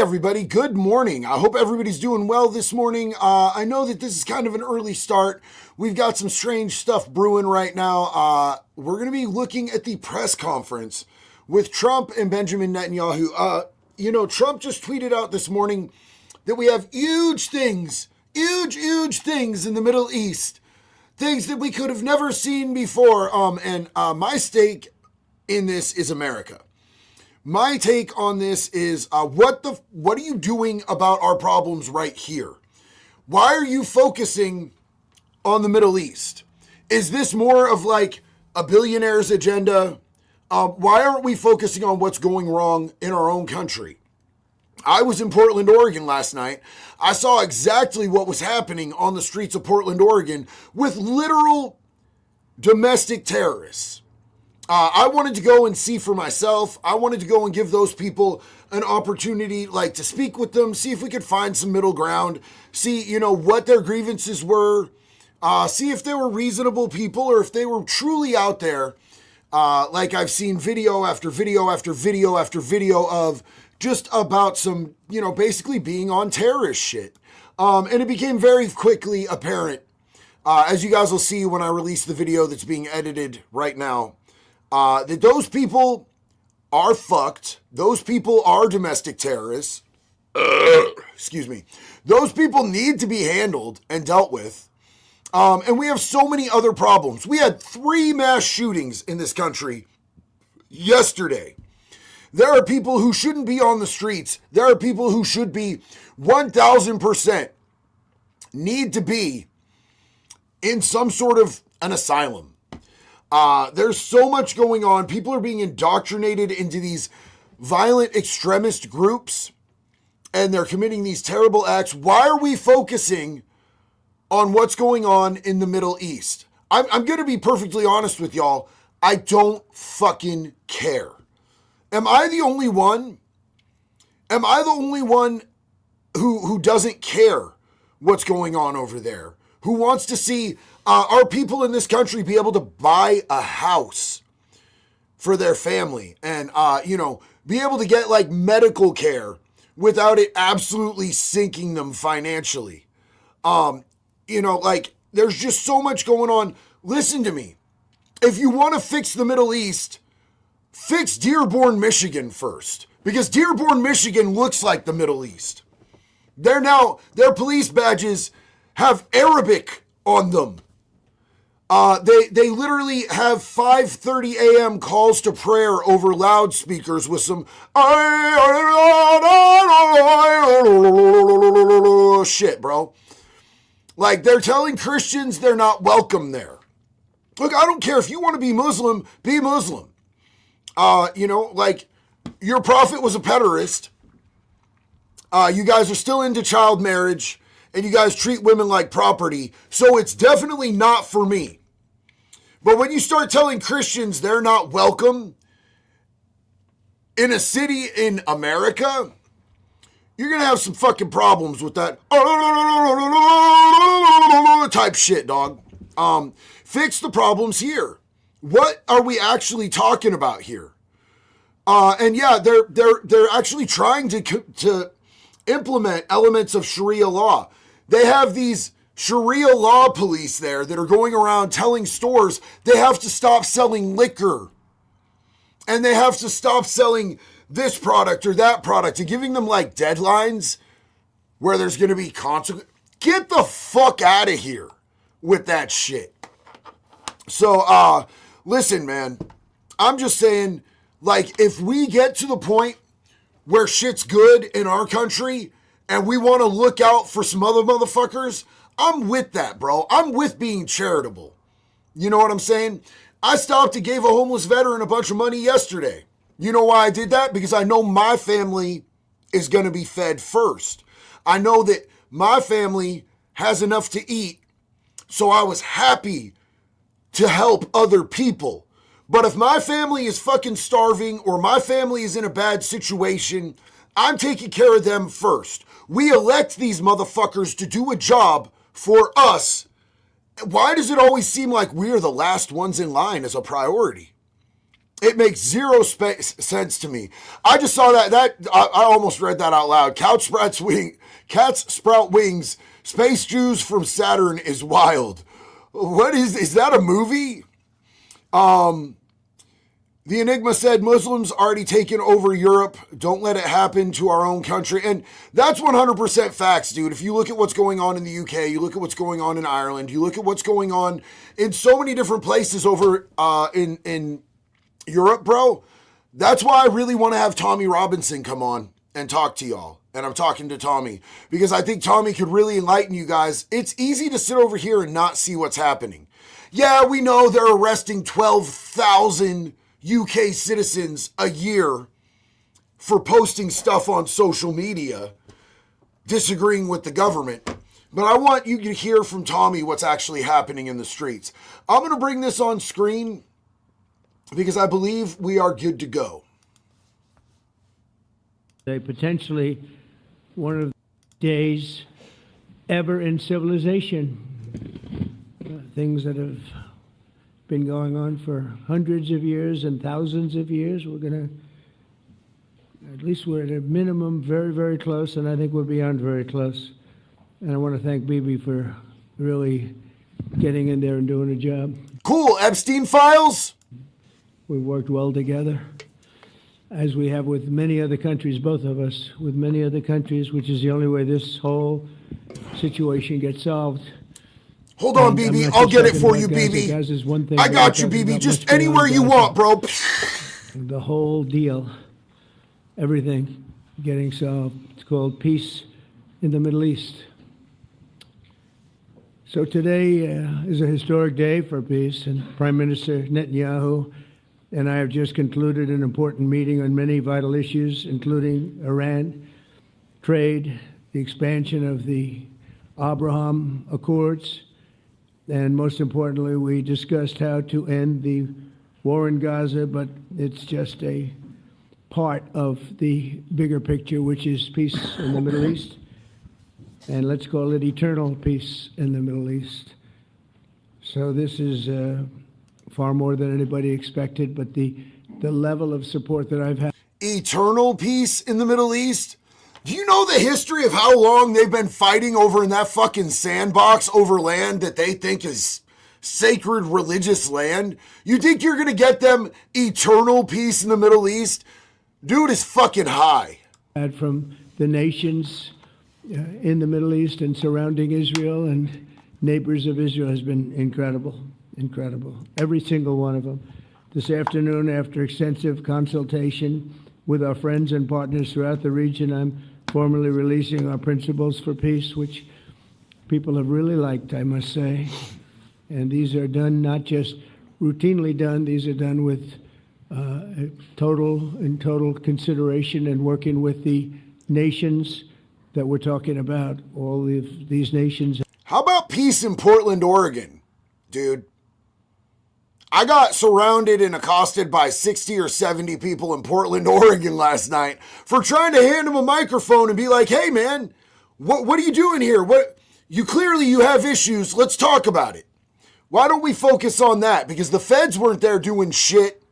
everybody. Good morning. I hope everybody's doing well this morning. I know that this is kind of an early start. We've got some strange stuff brewing right now. We're going to be looking at the press conference with Trump and Benjamin Netanyahu. Trump just tweeted out this morning that we have huge things in the Middle East, things that we could have never seen before. My stake in this is America. My take on this is, what are you doing about our problems right here? Why are you focusing on the Middle East? Is this more of like a billionaire's agenda? Why aren't we focusing on what's going wrong in our own country? I was in Portland, Oregon last night. I saw exactly what was happening on the streets of Portland, Oregon with literal domestic terrorists. I wanted to go and see for myself. I wanted to go and give those people an opportunity, to speak with them, see if we could find some middle ground, see, what their grievances were, see if they were reasonable people or if they were truly out there. I've seen video after video after video after video of just about some, basically being on terrorist shit. And it became very quickly apparent, as you guys will see when I release the video that's being edited right now, that those people are fucked. Those people are domestic terrorists. Excuse me. Those people need to be handled and dealt with. And we have so many other problems. We had 3 mass shootings in this country yesterday. There are people who shouldn't be on the streets. There are people who should be 1,000% need to be in some sort of an asylum. There's so much going on. People are being indoctrinated into these violent extremist groups, and they're committing these terrible acts. Why are we focusing on what's going on in the Middle East? I'm going to be perfectly honest with y'all. I don't fucking care. Am I the only one? Am I the only one who doesn't care what's going on over there? Who wants to see our people in this country be able to buy a house for their family and, be able to get medical care without it absolutely sinking them financially. There's just so much going on. Listen to me. If you want to fix the Middle East, fix Dearborn, Michigan first, because Dearborn, Michigan looks like the Middle East. Their police badges have Arabic on them. They literally have 5:30 a.m. calls to prayer over loudspeakers with some shit, bro. They're telling Christians they're not welcome there. Look, I don't care if you want to be Muslim, be Muslim. Your prophet was a pederast. You guys are still into child marriage, and you guys treat women like property, so it's definitely not for me. But when you start telling Christians they're not welcome in a city in America, you're going to have some fucking problems with that type shit, dog. Fix the problems here. What are we actually talking about here? They're actually trying to implement elements of Sharia law. They have these Sharia law police there that are going around telling stores they have to stop selling liquor and they have to stop selling this product or that product and giving them deadlines where there's going to be consequences. Get the fuck out of here with that shit. So, listen, man, I'm just saying, if we get to the point where shit's good in our country and we want to look out for some other motherfuckers, I'm with that, bro. I'm with being charitable. You know what I'm saying? I stopped and gave a homeless veteran a bunch of money yesterday. You know why I did that? Because I know my family is going to be fed first. I know that my family has enough to eat, so I was happy to help other people. But if my family is fucking starving or my family is in a bad situation, I'm taking care of them first. We elect these motherfuckers to do a job for us. Why does it always seem like we're the last ones in line as a priority? It makes zero sense to me. I just saw that I almost read that out loud. Cats sprout wings. Space Jews from Saturn is wild. What is that a movie? The Enigma said Muslims already taken over Europe. Don't let it happen to our own country. And that's 100% facts, dude. If you look at what's going on in the UK, you look at what's going on in Ireland, you look at what's going on in so many different places over in Europe, bro. That's why I really want to have Tommy Robinson come on and talk to y'all. And I'm talking to Tommy because I think Tommy could really enlighten you guys. It's easy to sit over here and not see what's happening. Yeah, we know they're arresting 12,000 UK citizens a year for posting stuff on social media, disagreeing with the government. But I want you to hear from Tommy what's actually happening in the streets. I'm going to bring this on screen because I believe we are good to go. They potentially one of the days ever in civilization. Things that have been going on for hundreds of years and thousands of years. We're going to, at least we're at a minimum very, very close, and I think we're beyond very close. And I want to thank Bibi for really getting in there and doing a job. Cool. Epstein files? We worked well together, as we have with many other countries, both of us, with many other countries, which is the only way this whole situation gets solved. Hold on, Bibi. I'll get it for you, Bibi. I got you, Bibi. Just anywhere you want, bro. The whole deal, everything getting solved. It's called peace in the Middle East. So today is a historic day for peace, and Prime Minister Netanyahu and I have just concluded an important meeting on many vital issues, including Iran, trade, the expansion of the Abraham Accords, and most importantly, we discussed how to end the war in Gaza, but it's just a part of the bigger picture, which is peace in the Middle East. And let's call it eternal peace in the Middle East. So this is far more than anybody expected, but the level of support that I've had. Eternal peace in the Middle East? Do you know the history of how long they've been fighting over in that fucking sandbox over land that they think is sacred religious land? You think you're going to get them eternal peace in the Middle East? Dude is fucking high. From the nations in the Middle East and surrounding Israel and neighbors of Israel has been incredible, incredible. Every single one of them. This afternoon, after extensive consultation with our friends and partners throughout the region, I'm formally releasing our principles for peace, which people have really liked, I must say. And these are done not just routinely done, these are done with total consideration and working with the nations that we're talking about, all of these nations. How about peace in Portland, Oregon, dude? I got surrounded and accosted by 60 or 70 people in Portland, Oregon last night for trying to hand them a microphone and be like, hey, man, what are you doing here? You have issues. Let's talk about it. Why don't we focus on that? Because the feds weren't there doing shit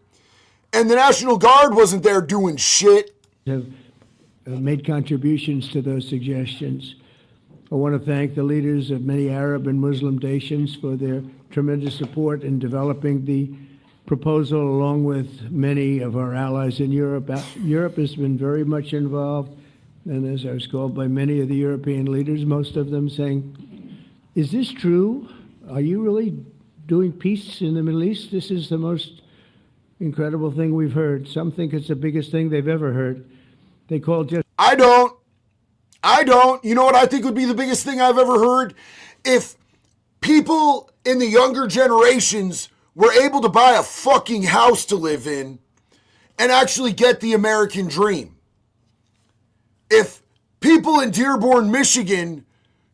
and the National Guard wasn't there doing shit. Have made contributions to those suggestions. I want to thank the leaders of many Arab and Muslim nations for their tremendous support in developing the proposal, along with many of our allies in Europe. Europe has been very much involved, and as I was called by many of the European leaders, most of them saying, is this true? Are you really doing peace in the Middle East? This is the most incredible thing we've heard. Some think it's the biggest thing they've ever heard. They call just... I don't. You know what I think would be the biggest thing I've ever heard? If people in the younger generations were able to buy a fucking house to live in and actually get the American dream. If people in Dearborn, Michigan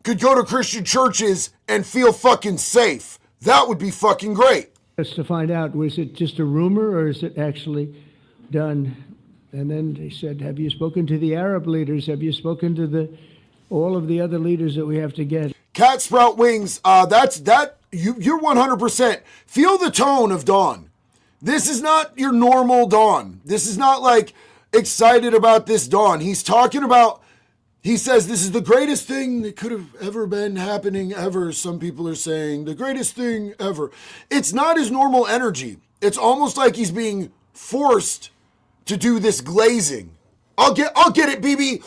could go to Christian churches and feel fucking safe, that would be fucking great. Just to find out, was it just a rumor or is it actually done? And then they said, have you spoken to the Arab leaders? Have you spoken to all of the other leaders that we have to get? Cat sprout wings, you're 100%. Feel the tone of Dawn. This is not your normal Dawn. This is not like excited about this Dawn. He's talking about, he says this is the greatest thing that could have ever been happening ever. Some people are saying the greatest thing ever. It's not his normal energy. It's almost like he's being forced to do this glazing. I'll get it, Bibi.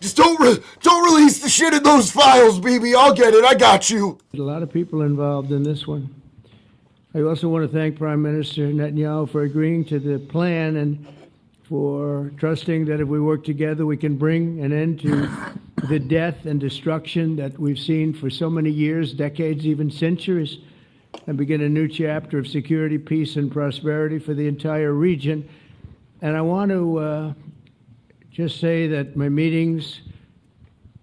Just don't release the shit in those files, Bibi. I'll get it. I got you. A lot of people involved in this one. I also want to thank Prime Minister Netanyahu for agreeing to the plan and for trusting that if we work together, we can bring an end to the death and destruction that we've seen for so many years, decades, even centuries, and begin a new chapter of security, peace, and prosperity for the entire region. And I want to just say that my meetings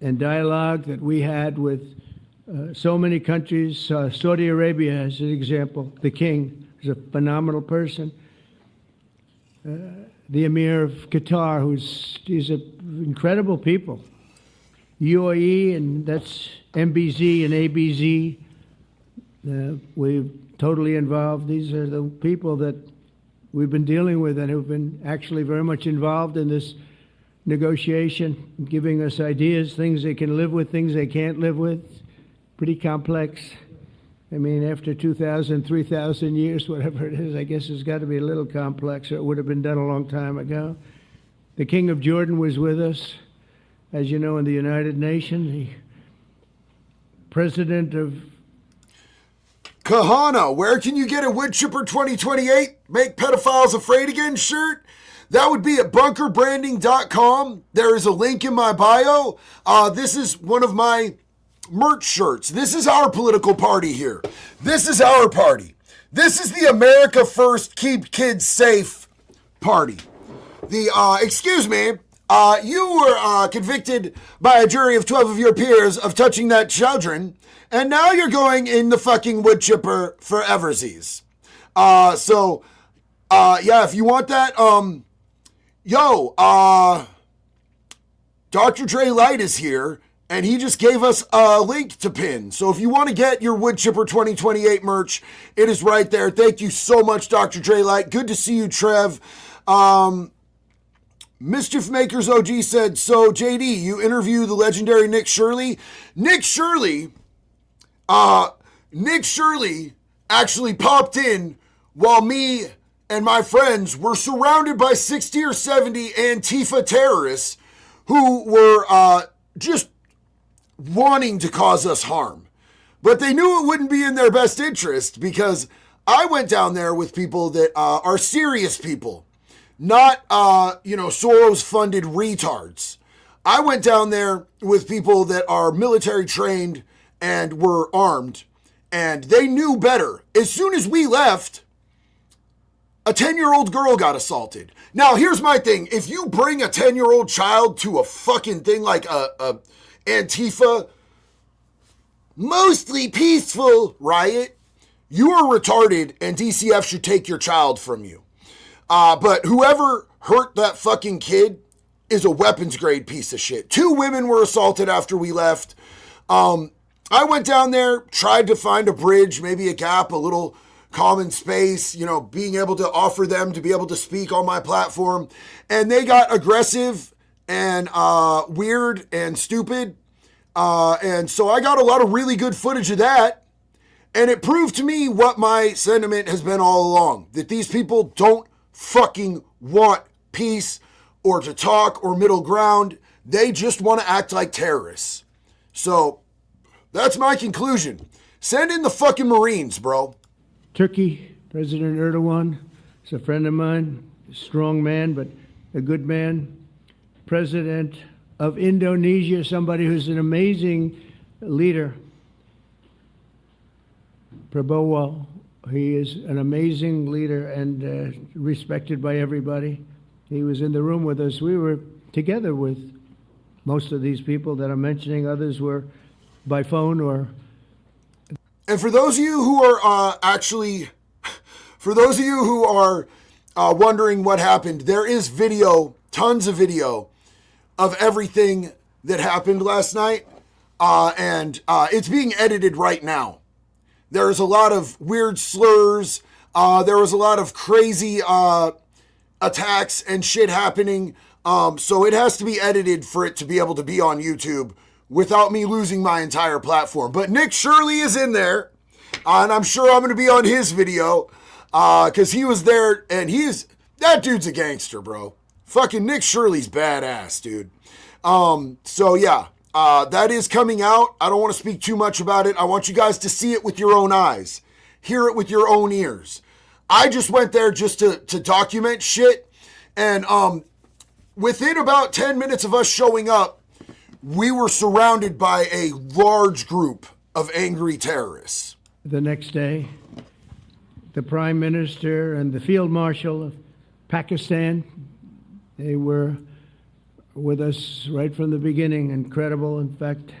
and dialogue that we had with so many countries, Saudi Arabia as an example, the king is a phenomenal person. The Emir of Qatar, he's an incredible people. UAE, and that's MBZ and ABZ. We're totally involved. These are the people that we've been dealing with and who've been actually very much involved in this negotiation, giving us ideas, things they can live with, things they can't live with. Pretty complex. I mean, after 2,000, 3,000 years, whatever it is, I guess it's got to be a little complex, or it would have been done a long time ago. The King of Jordan was with us, as you know, in the United Nations. The President of Kahana, where can you get a Wood Chipper 2028 Make Pedophiles Afraid Again shirt? That would be at bunkerbranding.com. There is a link in my bio. This is one of my merch shirts. This is our political party here. This is our party. This is the America First Keep Kids Safe party. Excuse me, you were convicted by a jury of 12 of your peers of touching that children, and now you're going in the fucking wood chipper for eversies. Yeah, if you want that, Dr. Dre Light is here, and he just gave us a link to pin. So if you want to get your Wood Chipper 2028 merch, it is right there. Thank you so much, Dr. Dre Light. Good to see you, Trev. Mischief Makers OG said, so JD, you interview the legendary Nick Shirley. Nick Shirley actually popped in while me and my friends were surrounded by 60 or 70 Antifa terrorists who were just wanting to cause us harm. But they knew it wouldn't be in their best interest, because I went down there with people that are serious people, not, Soros-funded retards. I went down there with people that are military trained and were armed, and they knew better. As soon as we left, a 10-year-old girl got assaulted. Now, here's my thing. If you bring a 10-year-old child to a fucking thing like a Antifa, mostly peaceful riot, you are retarded, and DCF should take your child from you. But whoever hurt that fucking kid is a weapons grade piece of shit. 2 women were assaulted after we left. I went down there, tried to find a bridge, maybe a gap, a little common space, being able to offer them to be able to speak on my platform. And they got aggressive and weird and stupid. And so I got a lot of really good footage of that. And it proved to me what my sentiment has been all along, that these people don't fucking want peace or to talk or middle ground. They just want to act like terrorists. So that's my conclusion. Send in the fucking Marines, bro. Turkey, President Erdogan is a friend of mine, a strong man, but a good man. President of Indonesia, somebody who's an amazing leader. Prabowo, he is an amazing leader and respected by everybody. He was in the room with us. We were together with most of these people that I'm mentioning. Others were by phone or... And for those of you who are wondering what happened, there is video, tons of video of everything that happened last night. And it's being edited right now. There's a lot of weird slurs. There was a lot of crazy attacks and shit happening. So it has to be edited for it to be able to be on YouTube without me losing my entire platform. But Nick Shirley is in there, and I'm sure I'm going to be on his video because he was there, and that dude's a gangster, bro. Fucking Nick Shirley's badass, dude. So yeah, that is coming out. I don't want to speak too much about it. I want you guys to see it with your own eyes, hear it with your own ears. I just went there just to document shit, and within about 10 minutes of us showing up, we were surrounded by a large group of angry terrorists. The next day, the Prime Minister and the Field Marshal of Pakistan, they were with us right from the beginning. Incredible. In fact,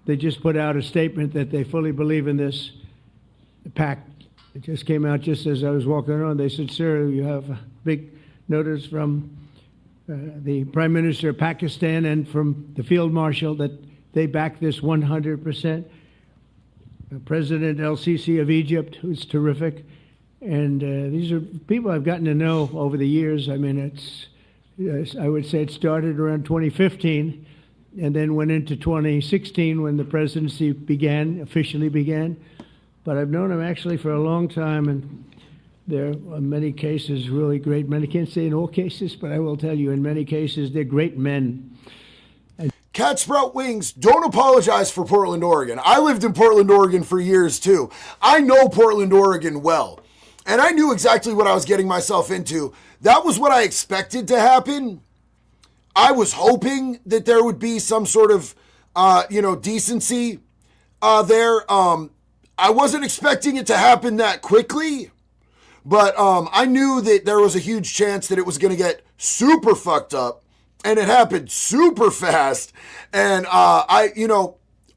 they just put out a statement that they fully believe in this pact. It just came out just as I was walking around. They said, sir, you have a big notice from the Prime Minister of Pakistan and from the Field Marshal that they back this 100%. President El-Sisi of Egypt, who's terrific. And these are people I've gotten to know over the years. I mean, I would say it started around 2015 and then went into 2016 when the presidency officially began. But I've known him actually for a long time, and there are many cases really great men. I can't say in all cases, but I will tell you in many cases they're great men. Cat Sprout Wings, don't apologize for Portland, Oregon. I lived in Portland, Oregon for years too. I know Portland, Oregon well. And I knew exactly what I was getting myself into. That was what I expected to happen. I was hoping that there would be some sort of, decency there. I wasn't expecting it to happen that quickly. But I knew that there was a huge chance that it was going to get super fucked up, and it happened super fast. And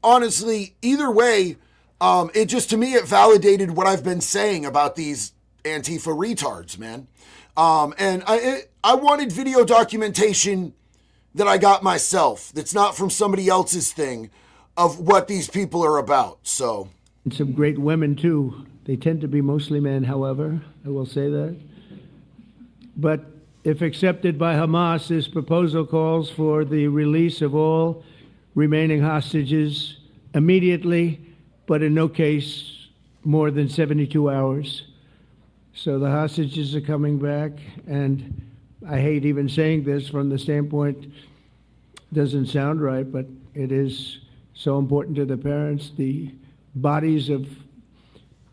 honestly, either way, it just, to me, it validated what I've been saying about these Antifa retards, man. And I wanted video documentation that I got myself, that's not from somebody else's thing, of what these people are about. So, and some great women too. They tend to be mostly men, however, I will say that. But if accepted by Hamas, this proposal calls for the release of all remaining hostages immediately, but in no case more than 72 hours. So the hostages are coming back, and I hate even saying this from the standpoint, doesn't sound right, but it is so important to the parents. The bodies of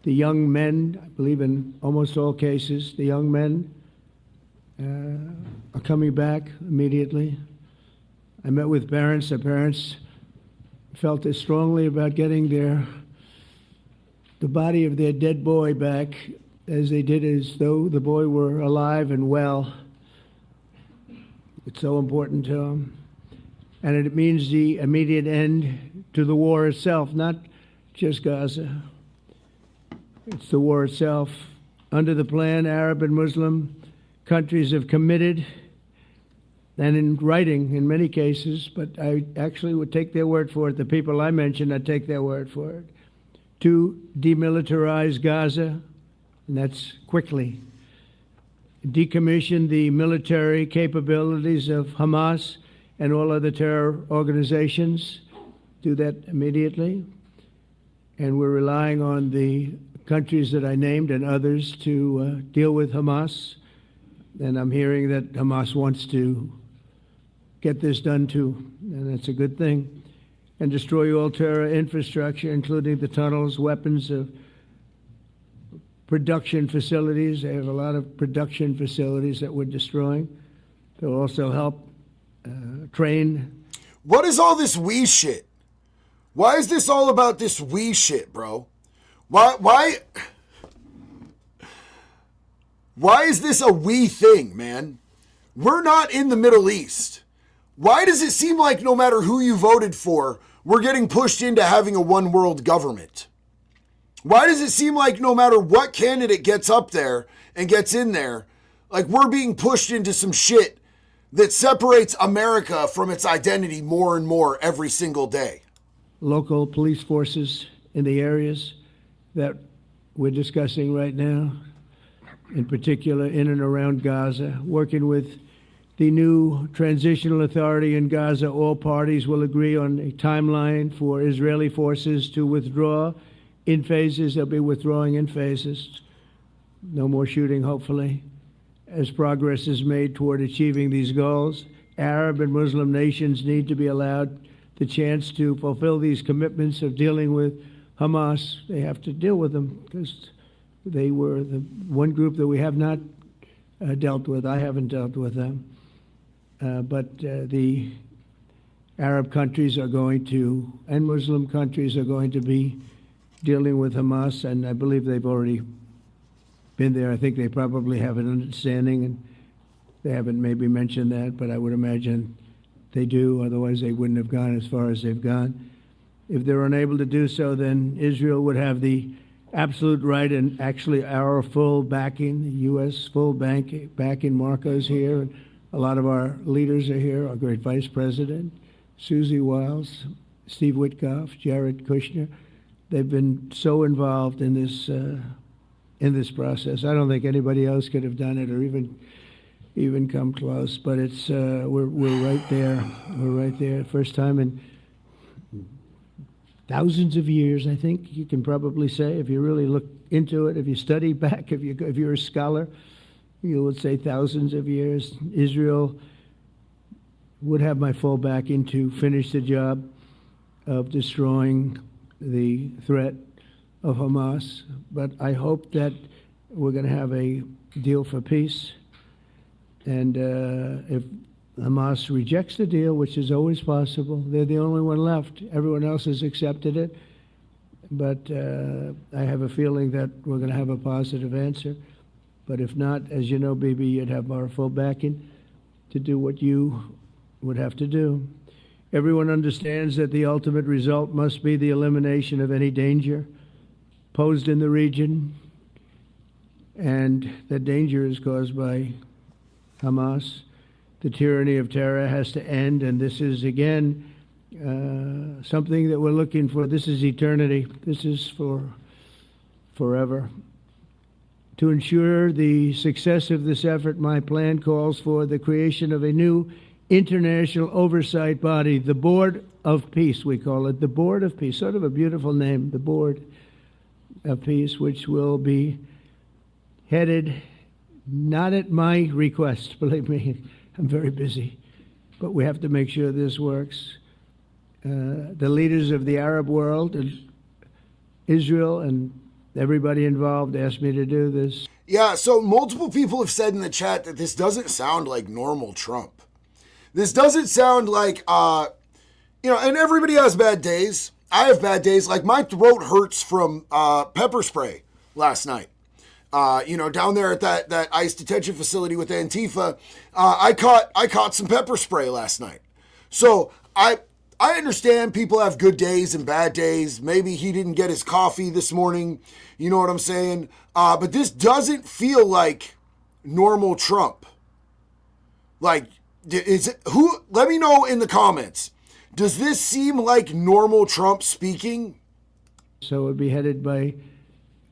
the young men, I believe in almost all cases, the young men are coming back immediately. I met with parents. The parents felt as strongly about getting the body of their dead boy back as they did as though the boy were alive and well. It's so important to them. And it means the immediate end to the war itself, not just Gaza. It's the war itself. Under the plan, Arab and Muslim countries have committed, and in writing in many cases, but I actually would take their word for it. The people I mentioned, I'd take their word for it, to demilitarize Gaza, and that's quickly. Decommission the military capabilities of Hamas and all other terror organizations. Do that immediately. And we're relying on the countries that I named and others to deal with Hamas. And I'm hearing that Hamas wants to get this done too, and that's a good thing. And destroy all terror infrastructure, including the tunnels, weapons, production facilities. They have a lot of production facilities that we're destroying. They'll also help train. What is all this we shit? Why is this all about this we shit, bro? Why is this a we thing, man? We're not in the Middle East. Why does it seem like no matter who you voted for, we're getting pushed into having a one world government? Why does it seem like no matter what candidate gets up there and gets in there, like we're being pushed into some shit that separates America from its identity more and more every single day? Local police forces in the areas that we're discussing right now. in particular in and around Gaza, working with the new transitional authority in Gaza. All parties will agree on a timeline for Israeli forces to withdraw in phases. They'll be withdrawing in phases. No more shooting, hopefully, as progress is made toward achieving these goals. Arab and Muslim nations need to be allowed the chance to fulfill these commitments of dealing with Hamas. They have to deal with them because they were the one group that we have not dealt with. I haven't dealt with them. But the Arab countries are going to, and Muslim countries are going to be dealing with Hamas, and I believe they've already been there. I think they probably have an understanding, and they haven't maybe mentioned that, but I would imagine they do. Otherwise, they wouldn't have gone as far as they've gone. If they're unable to do so, then Israel would have the absolute right and actually our full backing, the U.S. full backing. Marco's here. And a lot of our leaders are here, our great Vice President, Susie Wiles, Steve Witkoff, Jared Kushner. They've been so involved in this process. I don't think anybody else could have done it or even come close. But it's we're right there. We're right there. First time in thousands of years, I think you can probably say, if you really look into it, if you study back, if you're a scholar, you would say thousands of years. Israel would have my full backing to finish the job of destroying the threat of Hamas. But I hope that we're going to have a deal for peace. And if Hamas rejects the deal, which is always possible, they're the only one left. Everyone else has accepted it. But I have a feeling that we're going to have a positive answer. But if not, as you know, Bibi, you'd have our full backing to do what you would have to do. Everyone understands that the ultimate result must be the elimination of any danger posed in the region, and that danger is caused by Hamas. The tyranny of terror has to end, and this is, again, something that we're looking for. This is eternity. This is for forever. To ensure the success of this effort, my plan calls for the creation of a new international oversight body, the Board of Peace, we call it, the Board of Peace, sort of a beautiful name, the Board of Peace, which will be headed, not at my request, believe me, I'm very busy, but we have to make sure this works. The leaders of the Arab world and Israel and everybody involved asked me to do this. Yeah, so multiple people have said in the chat that this doesn't sound like normal Trump. This doesn't sound like, and everybody has bad days. I have bad days. Like, my throat hurts from pepper spray last night. Down there at that ICE detention facility with Antifa, I caught some pepper spray last night. So I understand people have good days and bad days. Maybe he didn't get his coffee this morning. You know what I'm saying? But this doesn't feel like normal Trump. Like, let me know in the comments. Does this seem like normal Trump speaking? So it would be headed by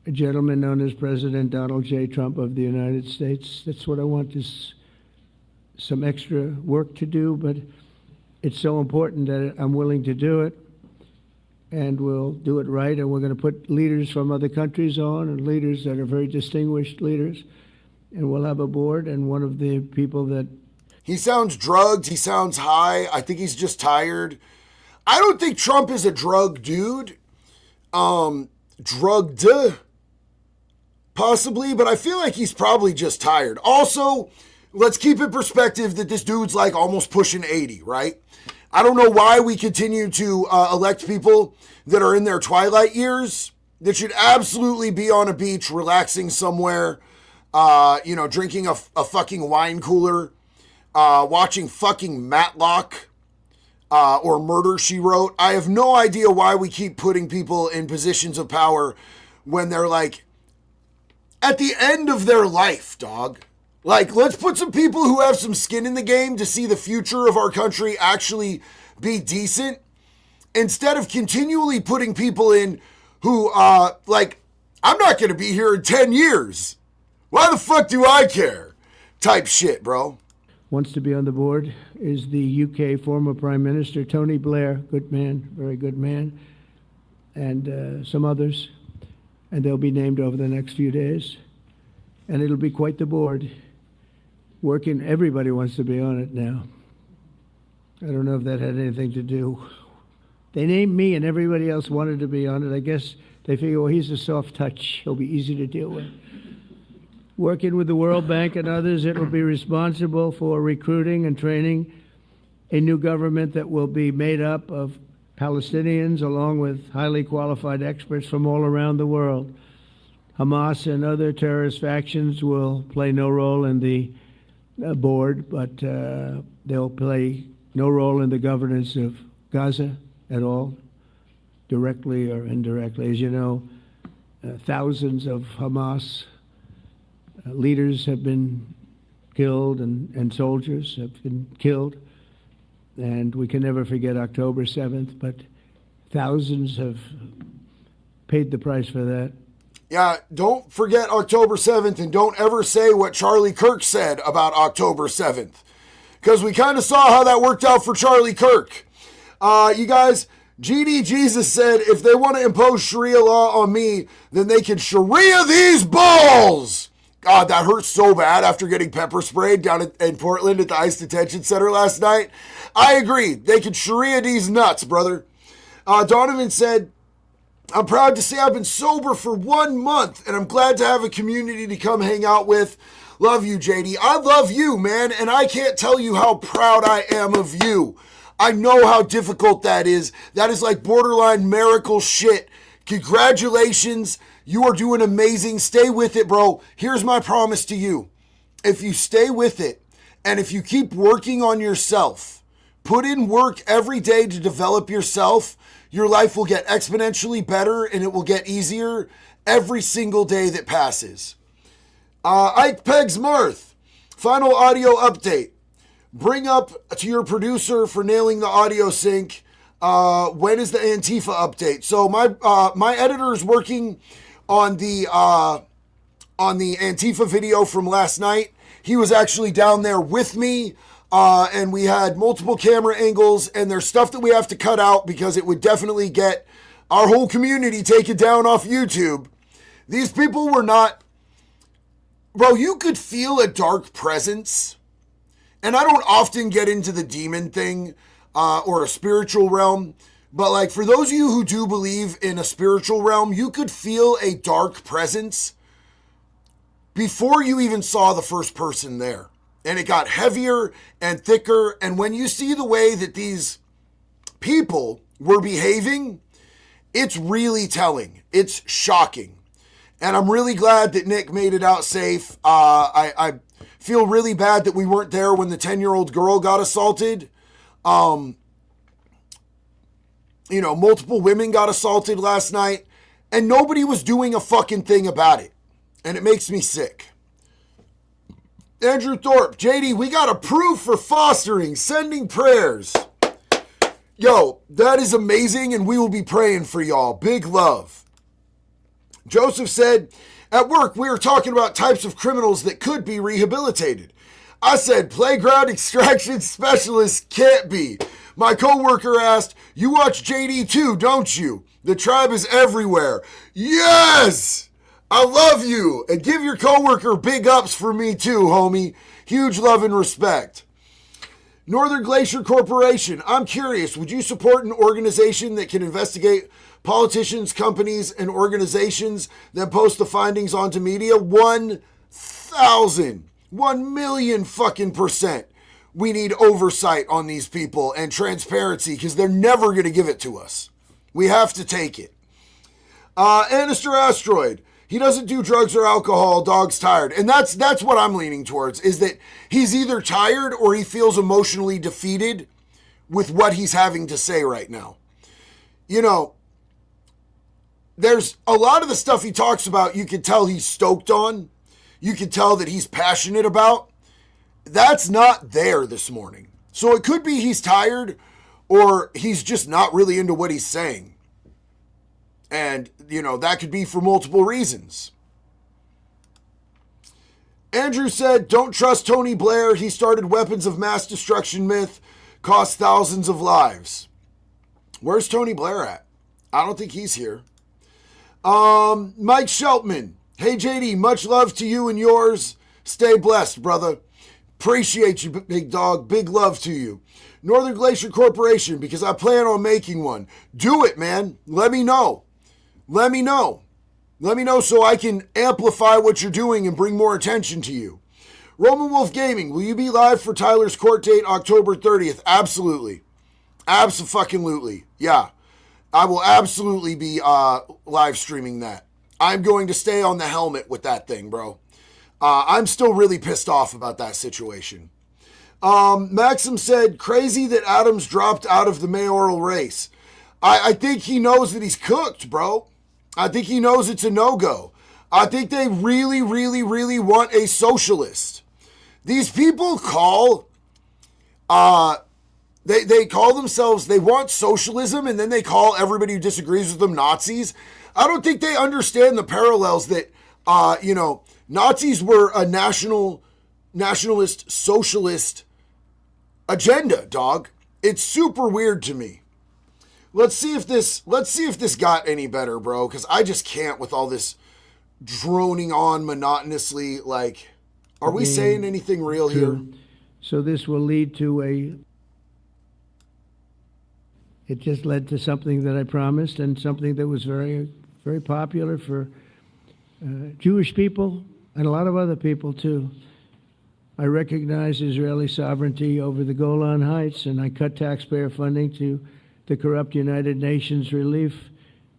a gentleman known as President Donald J. Trump of the United States. That's what I want, is some extra work to do, but it's so important that I'm willing to do it, and we'll do it right, and we're going to put leaders from other countries on, and leaders that are very distinguished leaders, and we'll have a board, and one of the people that... He sounds drugged. He sounds high. I think he's just tired. I don't think Trump is a drug dude. Drugged, possibly, but I feel like he's probably just tired. Also, let's keep in perspective that this dude's like almost pushing 80, right? I don't know why we continue to elect people that are in their twilight years, that should absolutely be on a beach, relaxing somewhere, drinking a fucking wine cooler, watching fucking Matlock or Murder, She Wrote. I have no idea why we keep putting people in positions of power when they're like at the end of their life, dog. Like, let's put some people who have some skin in the game to see the future of our country actually be decent, instead of continually putting people in who, I'm not going to be here in 10 years. Why the fuck do I care? Type shit, bro. Wants to be on the board is the UK former Prime Minister, Tony Blair. Good man, very good man. And some others. And they'll be named over the next few days. And it'll be quite the board. Working, everybody wants to be on it now. I don't know if that had anything to do. They named me and everybody else wanted to be on it. I guess they figure, well, he's a soft touch. He'll be easy to deal with. Working with the World Bank and others, it will be responsible for recruiting and training a new government that will be made up of Palestinians along with highly qualified experts from all around the world. Hamas and other terrorist factions will play no role in the board, but they'll play no role in the governance of Gaza at all, directly or indirectly. As you know, thousands of Hamas leaders have been killed and soldiers have been killed. And we can never forget October 7th, but thousands have paid the price for that. Yeah, don't forget October 7th, and don't ever say what Charlie Kirk said about October 7th. Because we kind of saw how that worked out for Charlie Kirk. You guys, GD Jesus said, if they want to impose Sharia law on me, then they can Sharia these balls. God, that hurt so bad after getting pepper sprayed down in Portland at the ICE detention center last night. I agree. They can Sharia these nuts, brother. Donovan said, I'm proud to say I've been sober for 1 month, and I'm glad to have a community to come hang out with. Love you, JD. I love you, man, and I can't tell you how proud I am of you. I know how difficult that is. That is like borderline miracle shit. Congratulations. You are doing amazing. Stay with it, bro. Here's my promise to you. If you stay with it, and if you keep working on yourself, put in work every day to develop yourself, your life will get exponentially better and it will get easier every single day that passes. Ike Pegs Marth, final audio update. Bring up to your producer for nailing the audio sync. When is the Antifa update? So my editor is working on the Antifa video from last night. He was actually down there with me, and we had multiple camera angles, and there's stuff that we have to cut out because it would definitely get our whole community taken down off YouTube. These people were not... Bro, you could feel a dark presence. And I don't often get into the demon thing or a spiritual realm. But like for those of you who do believe in a spiritual realm, you could feel a dark presence before you even saw the first person there. And it got heavier and thicker. And when you see the way that these people were behaving, it's really telling. It's shocking. And I'm really glad that Nick made it out safe. I feel really bad that we weren't there when the 10-year-old girl got assaulted. Multiple women got assaulted last night, and nobody was doing a fucking thing about it. And it makes me sick. Andrew Thorpe, JD, we got approved for fostering, sending prayers. Yo, that is amazing, and we will be praying for y'all. Big love. Joseph said, at work, we were talking about types of criminals that could be rehabilitated. I said, playground extraction specialist can't be. My coworker asked, you watch JD too, don't you? The tribe is everywhere. Yes! I love you. And give your coworker big ups for me too, homie. Huge love and respect. Northern Glacier Corporation, I'm curious, would you support an organization that can investigate politicians, companies, and organizations that post the findings onto media? 1,000, 1 million fucking %. We need oversight on these people and transparency because they're never going to give it to us. We have to take it. Anister Asteroid, he doesn't do drugs or alcohol, dog's tired. And that's what I'm leaning towards, is that he's either tired or he feels emotionally defeated with what he's having to say right now. You know, there's a lot of the stuff he talks about, you can tell he's stoked on. You can tell that he's passionate about. That's not there this morning. So it could be he's tired or he's just not really into what he's saying. And, that could be for multiple reasons. Andrew said, don't trust Tony Blair. He started weapons of mass destruction myth, cost thousands of lives. Where's Tony Blair at? I don't think he's here. Mike Sheltman. Hey, JD, much love to you and yours. Stay blessed, brother. Appreciate you, big dog. Big love to you. Northern Glacier Corporation, because I plan on making one. Do it, man. Let me know. Let me know. Let me know so I can amplify what you're doing and bring more attention to you. Roman Wolf Gaming, will you be live for Tyler's court date October 30th? Absolutely. Abso-fucking-lutely. Yeah. I will absolutely be live streaming that. I'm going to stay on the helmet with that thing, bro. I'm still really pissed off about that situation. Maxim said, crazy that Adams dropped out of the mayoral race. I think he knows that he's cooked, bro. I think he knows it's a no-go. I think they really, really, really want a socialist. These people call, they call themselves, they want socialism, and then they call everybody who disagrees with them Nazis. I don't think they understand the parallels that, Nazis were a nationalist, socialist agenda, dog. It's super weird to me. Let's see if this got any better, bro, because I just can't with all this droning on monotonously. Like, are we saying anything real here? So this will lead to it just led to something that I promised and something that was very, very popular for Jewish people and a lot of other people too. I recognize Israeli sovereignty over the Golan Heights, and I cut taxpayer funding to the corrupt United Nations Relief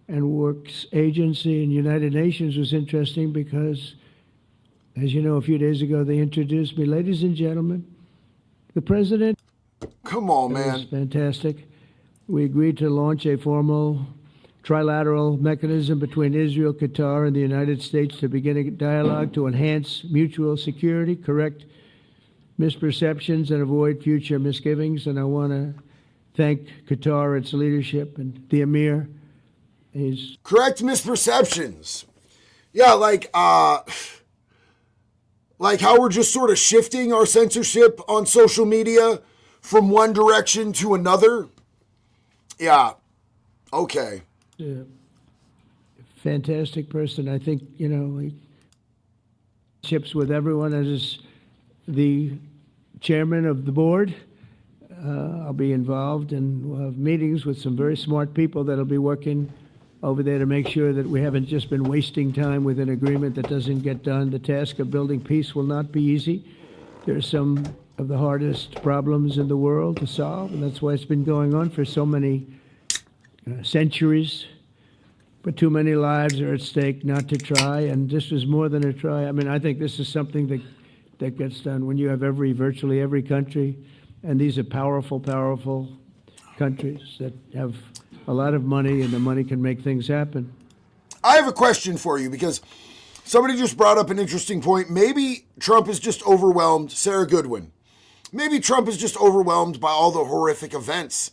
and Works Agency. And United Nations was interesting because, as you know, a few days ago they introduced me. Ladies and gentlemen, the president. Come on, man. That was fantastic. We agreed to launch a formal trilateral mechanism between Israel, Qatar, and the United States to begin a dialogue to enhance mutual security, correct misperceptions, and avoid future misgivings. And I want to thank Qatar, its leadership, and the Emir. Is correct misperceptions. Yeah, like how we're just sort of shifting our censorship on social media from one direction to another. Yeah. Okay. Fantastic person. I think, he ships with everyone as the chairman of the board. I'll be involved, and we'll have meetings with some very smart people that'll be working over there to make sure that we haven't just been wasting time with an agreement that doesn't get done. The task of building peace will not be easy. There are some of the hardest problems in the world to solve, and that's why it's been going on for so many centuries. But too many lives are at stake not to try, and this was more than a try. I mean, I think this is something that gets done when you have virtually every country, and these are powerful countries that have a lot of money, and the money can make things happen. I have a question for you, because somebody just brought up an interesting point. Maybe Trump is just overwhelmed. Sarah Goodwin. Maybe Trump is just overwhelmed by all the horrific events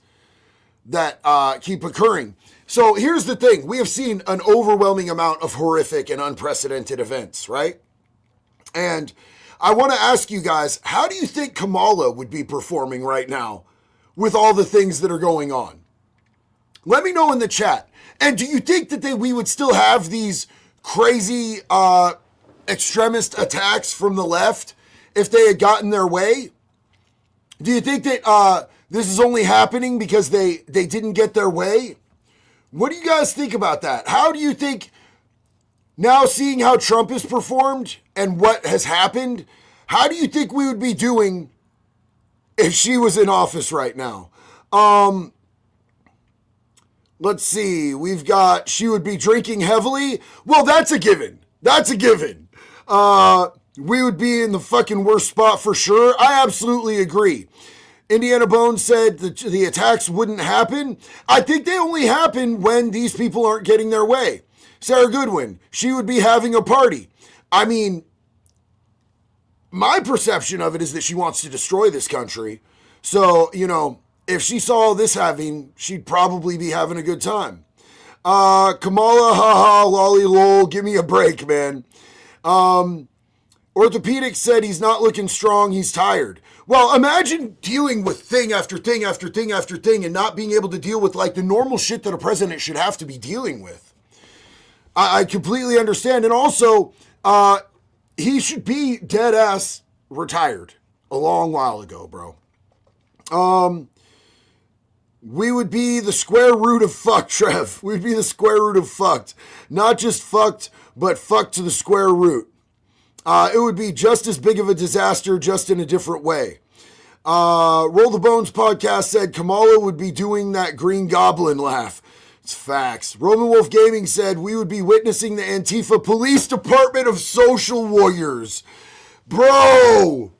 that keep occurring. So here's the thing. We have seen an overwhelming amount of horrific and unprecedented events, right? And I want to ask you guys, how do you think Kamala would be performing right now with all the things that are going on? Let me know in the chat. And do you think that we would still have these crazy extremist attacks from the left if they had gotten their way? Do you think that this is only happening because they didn't get their way? What do you guys think about that? How do you think, now seeing how Trump has performed and what has happened, how do you think we would be doing if she was in office right now? Let's see. We've got, she would be drinking heavily. Well, that's a given. That's a given. We would be in the fucking worst spot for sure. I absolutely agree. Indiana Bones said that the attacks wouldn't happen. I think they only happen when these people aren't getting their way. Sarah Goodwin, she would be having a party. I mean, my perception of it is that she wants to destroy this country. So, if she saw this having, she'd probably be having a good time. Kamala, haha, lolly lol, give me a break, man. Orthopedics said he's not looking strong. He's tired. Well, imagine dealing with thing after thing after thing after thing and not being able to deal with like the normal shit that a president should have to be dealing with. I completely understand. And also, he should be dead ass retired a long while ago, bro. We would be the square root of fuck, Trev. We'd be the square root of fucked. Not just fucked, but fucked to the square root. It would be just as big of a disaster, just in a different way. Roll the Bones podcast said Kamala would be doing that Green Goblin laugh. It's facts. Roman Wolf Gaming said we would be witnessing the Antifa Police Department of Social Warriors. Bro,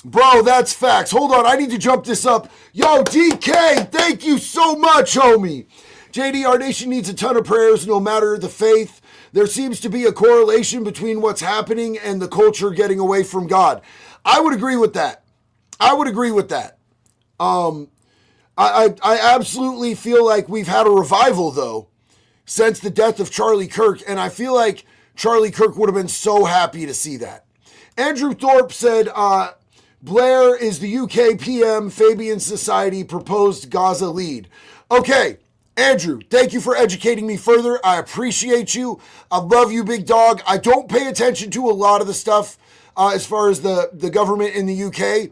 that's facts. Hold on, I need to jump this up. Yo, DK, thank you so much, homie. JD, our nation needs a ton of prayers, no matter the faith. There seems to be a correlation between what's happening and the culture getting away from God. I would agree with that. I absolutely feel like we've had a revival, though, since the death of Charlie Kirk, and I feel like Charlie Kirk would have been so happy to see that. Andrew Thorpe said, Blair is the UK PM, Fabian Society proposed Gaza lead. Okay, Andrew, thank you for educating me further. I appreciate you. I love you, big dog. I don't pay attention to a lot of the stuff as far as the government in the UK.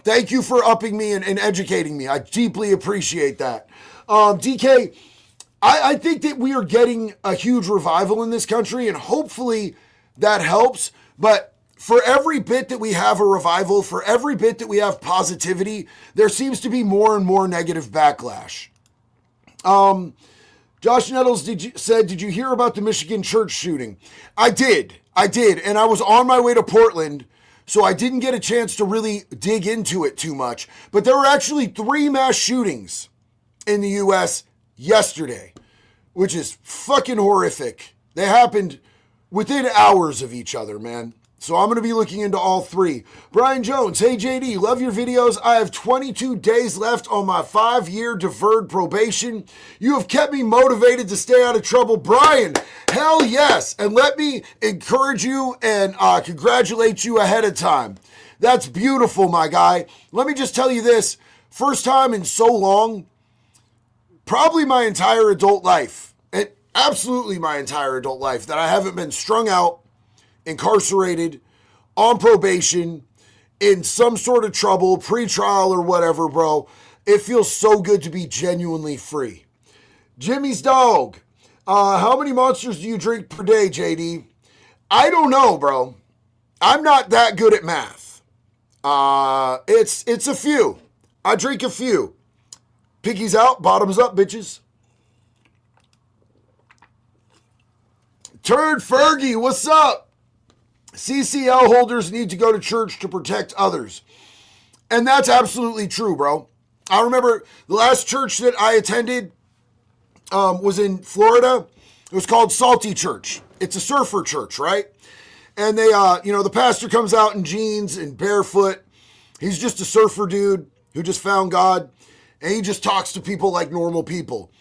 Thank you for upping me and educating me. I deeply appreciate that. DK, I think that we are getting a huge revival in this country, and hopefully that helps. But for every bit that we have a revival, for every bit that we have positivity, there seems to be more and more negative backlash. Josh Nettles said, did you hear about the Michigan church shooting? I did. And I was on my way to Portland, so I didn't get a chance to really dig into it too much. But there were actually 3 mass shootings in the U.S. yesterday, which is fucking horrific. They happened within hours of each other, man. So I'm going to be looking into all 3. Brian Jones, hey JD, love your videos. I have 22 days left on my 5-year deferred probation. You have kept me motivated to stay out of trouble. Brian, hell yes. And let me encourage you and congratulate you ahead of time. That's beautiful, my guy. Let me just tell you this. First time in so long, probably my entire adult life, and absolutely my entire adult life, that I haven't been strung out, incarcerated, on probation, in some sort of trouble, pre-trial or whatever, bro. It feels so good to be genuinely free. Jimmy's dog. How many monsters do you drink per day, JD? I don't know, bro. I'm not that good at math. It's a few. I drink a few. Piggy's out, bottoms up, bitches. Turd Fergie, what's up? CCL holders need to go to church to protect others. And that's absolutely true, bro. I remember the last church that I attended was in Florida. It was called Salty Church. It's a surfer church, right? And they, the pastor comes out in jeans and barefoot. He's just a surfer dude who just found God. And he just talks to people like normal people.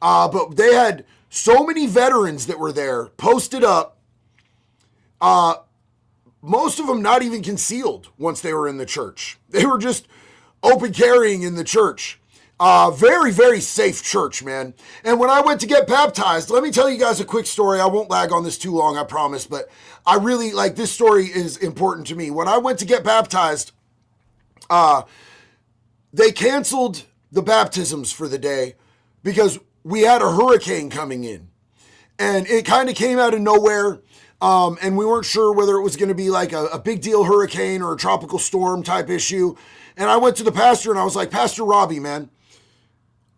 But they had so many veterans that were there posted up. Most of them not even concealed once they were in the church. They were just open carrying in the church. Very, very safe church, man. And when I went to get baptized, let me tell you guys a quick story. I won't lag on this too long, I promise. But I really, this story is important to me. When I went to get baptized, they canceled the baptisms for the day because we had a hurricane coming in. And it kind of came out of nowhere. And we weren't sure whether it was going to be like a big deal hurricane or a tropical storm type issue. And I went to the pastor and I was like, Pastor Robbie, man,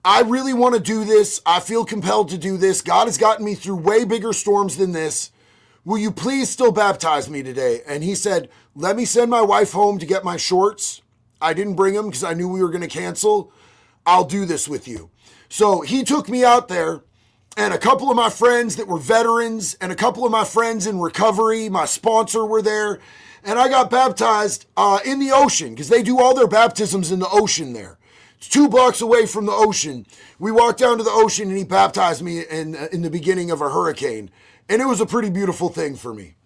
I really want to do this. I feel compelled to do this. God has gotten me through way bigger storms than this. Will you please still baptize me today? And he said, let me send my wife home to get my shorts. I didn't bring them because I knew we were going to cancel. I'll do this with you. So he took me out there. And a couple of my friends that were veterans and a couple of my friends in recovery, my sponsor, were there. And I got baptized in the ocean because they do all their baptisms in the ocean there. It's 2 blocks away from the ocean. We walked down to the ocean and he baptized me in the beginning of a hurricane. And it was a pretty beautiful thing for me.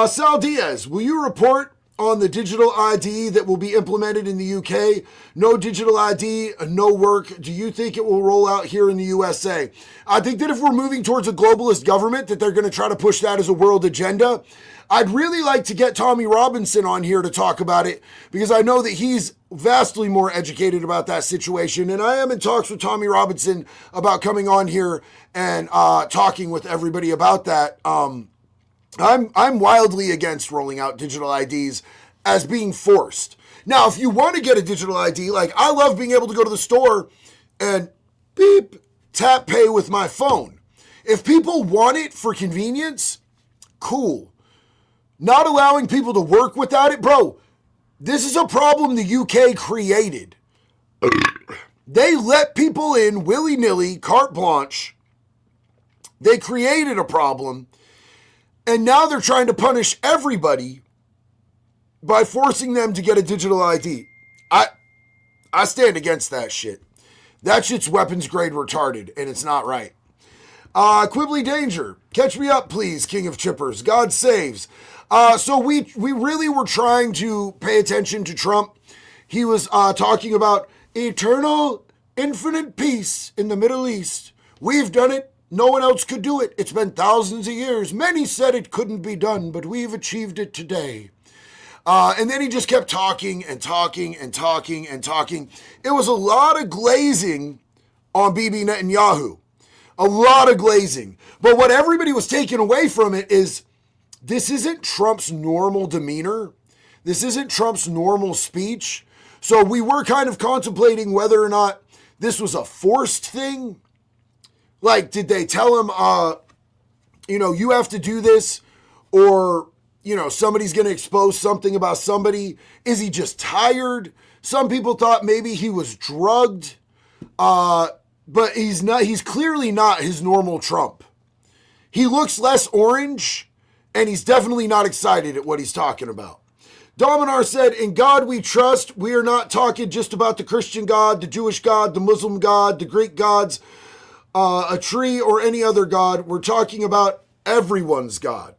Sal Diaz, will you report on the digital ID that will be implemented in the UK? No digital ID, no work. Do you think it will roll out here in the USA? I think that if we're moving towards a globalist government, that they're going to try to push that as a world agenda. I'd really like to get Tommy Robinson on here to talk about it, because I know that he's vastly more educated about that situation. And I am in talks with Tommy Robinson about coming on here and talking with everybody about that. I'm wildly against rolling out digital IDs as being forced. Now, if you want to get a digital ID, like I love being able to go to the store and beep, tap pay with my phone. If people want it for convenience, cool. Not allowing people to work without it, bro, this is a problem the UK created. They let people in willy-nilly, carte blanche. They created a problem. And now they're trying to punish everybody by forcing them to get a digital ID. I stand against that shit. That shit's weapons grade retarded, and it's not right. Quibbly Danger, catch me up, please, King of Chippers. God saves. So we really were trying to pay attention to Trump. He was talking about eternal, infinite peace in the Middle East. We've done it. No one else could do it. It's been thousands of years. Many said it couldn't be done, but we've achieved it today. And then he just kept talking and talking and talking and talking. It was a lot of glazing on Bibi Netanyahu. A lot of glazing. But what everybody was taking away from it is this isn't Trump's normal demeanor. This isn't Trump's normal speech. So we were kind of contemplating whether or not this was a forced thing. Like, did they tell him, you have to do this, or, somebody's going to expose something about somebody? Is he just tired? Some people thought maybe he was drugged, but he's not. He's clearly not his normal Trump. He looks less orange, and he's definitely not excited at what he's talking about. Dominar said, in God we trust. We are not talking just about the Christian God, the Jewish God, the Muslim God, the Greek gods, a tree, or any other God. We're talking about everyone's God.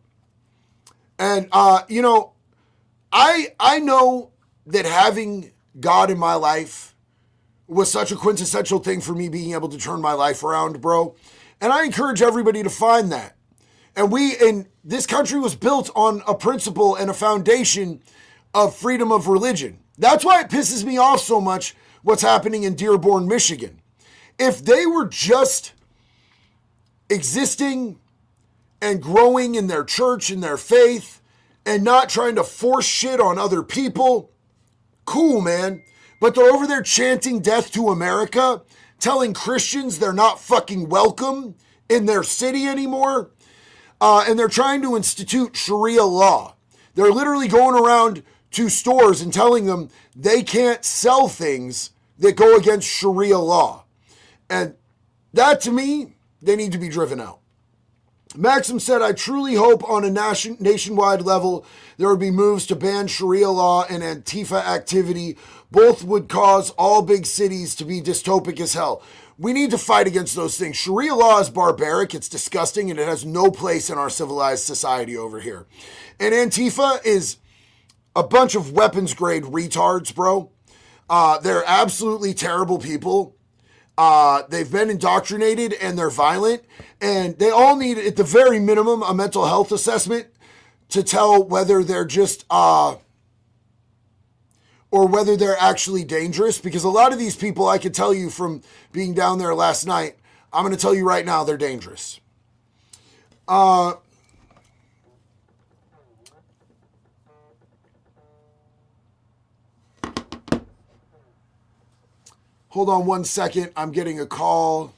And, I know that having God in my life was such a quintessential thing for me being able to turn my life around, bro. And I encourage everybody to find that. And this country was built on a principle and a foundation of freedom of religion. That's why it pisses me off so much what's happening in Dearborn, Michigan. If they were just existing and growing in their church and their faith and not trying to force shit on other people, cool, man. But they're over there chanting death to America, telling Christians they're not fucking welcome in their city anymore. And they're trying to institute Sharia law. They're literally going around to stores and telling them they can't sell things that go against Sharia law. And that, to me, they need to be driven out. Maxim said, I truly hope on a nationwide level there would be moves to ban Sharia law and antifa activity. Both would cause all big cities to be dystopic as hell. We need to fight against those things. Sharia law is barbaric, it's disgusting, and it has no place in our civilized society over here. And Antifa is a bunch of weapons-grade retards, bro. They're absolutely terrible people. They've been indoctrinated, and they're violent. And they all need, at the very minimum, a mental health assessment to tell whether they're just... or whether they're actually dangerous, because a lot of these people, I could tell you from being down there last night, I'm going to tell you right now, they're dangerous. Hold on one second. I'm getting a call.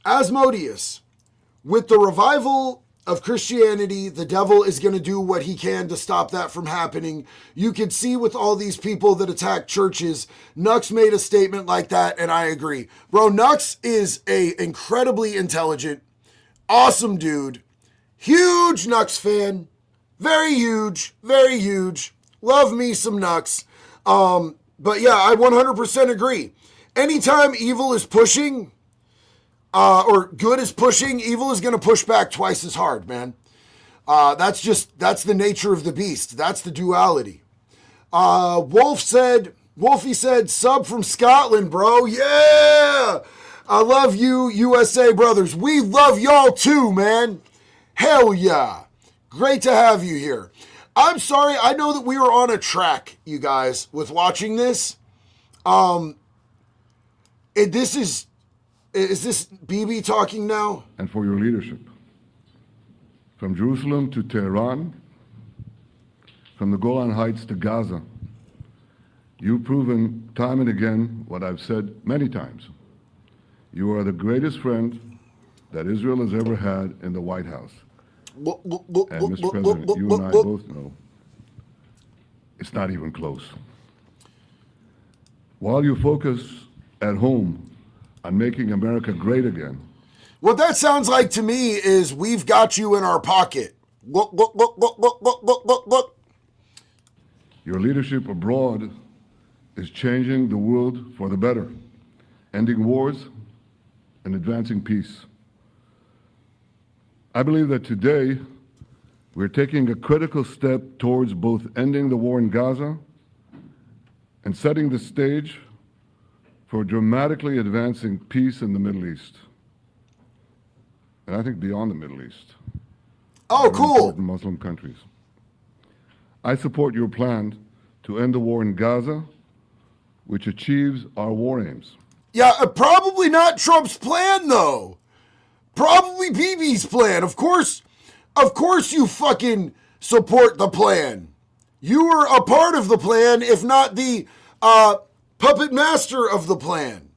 Asmodeus, with the revival of Christianity, the devil is going to do what he can to stop that from happening. You can see with all these people that attack churches, Nux made a statement like that, and I agree. Bro, Nux is a incredibly intelligent, awesome dude. Huge Nux fan. Very huge. Very huge. Love me some Nux. But yeah, I 100% agree. Anytime evil is pushing... or good is pushing, evil is going to push back twice as hard, man. That's the nature of the beast. That's the duality. Wolfie said, sub from Scotland, bro. Yeah. I love you, USA brothers. We love y'all too, man. Hell yeah. Great to have you here. I'm sorry. I know that we were on a track, you guys, with watching this. Is this Bibi talking now? And for your leadership. From Jerusalem to Tehran, from the Golan Heights to Gaza, you've proven time and again what I've said many times. You are the greatest friend that Israel has ever had in the White House. And Mr. President, you and I both know it's not even close. While you focus at home on making America great again, what that sounds like to me is we've got you in our pocket. Look. Your leadership abroad is changing the world for the better, ending wars and advancing peace. I believe that today we're taking a critical step towards both ending the war in Gaza and setting the stage for dramatically advancing peace in the Middle East. And I think beyond the Middle East. Oh, cool. Important Muslim countries. I support your plan to end the war in Gaza, which achieves our war aims. Yeah, probably not Trump's plan, though. Probably Bibi's plan. Of course you fucking support the plan. You were a part of the plan, if not the puppet master of the plan.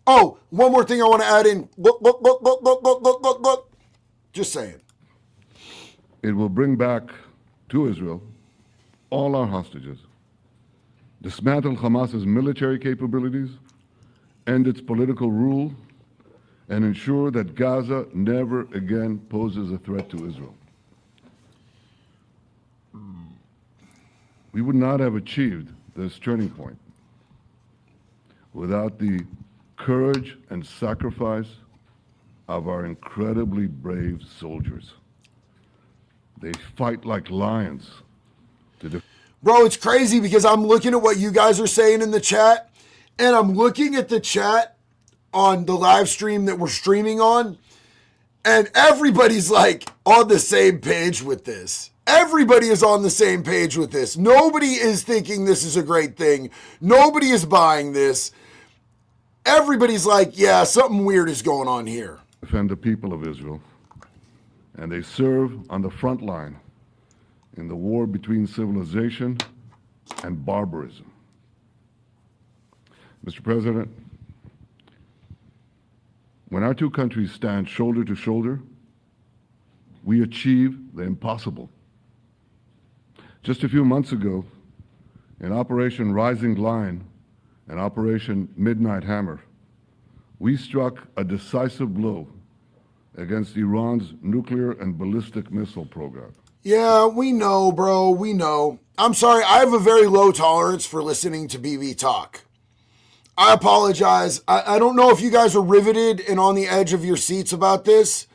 Oh, one more thing I want to add in. Look. Just saying. It will bring back to Israel all our hostages, dismantle Hamas's military capabilities, end its political rule, and ensure that Gaza never again poses a threat to Israel. We would not have achieved this turning point without the courage and sacrifice of our incredibly brave soldiers. They fight like lions to defend. Bro, it's crazy because I'm looking at what you guys are saying in the chat, and I'm looking at the chat on the live stream that we're streaming on, and everybody's like on the same page with this. Everybody is on the same page with this. Nobody is thinking this is a great thing. Nobody is buying this. Everybody's like, yeah, something weird is going on here. Defend the people of Israel, and they serve on the front line in the war between civilization and barbarism. Mr. President, when our two countries stand shoulder to shoulder, we achieve the impossible. Just a few months ago, in Operation Rising Lion and Operation Midnight Hammer, we struck a decisive blow against Iran's nuclear and ballistic missile program. Yeah, we know, bro. We know. I'm sorry. I have a very low tolerance for listening to Bibi talk. I apologize. I don't know if you guys are riveted and on the edge of your seats about this,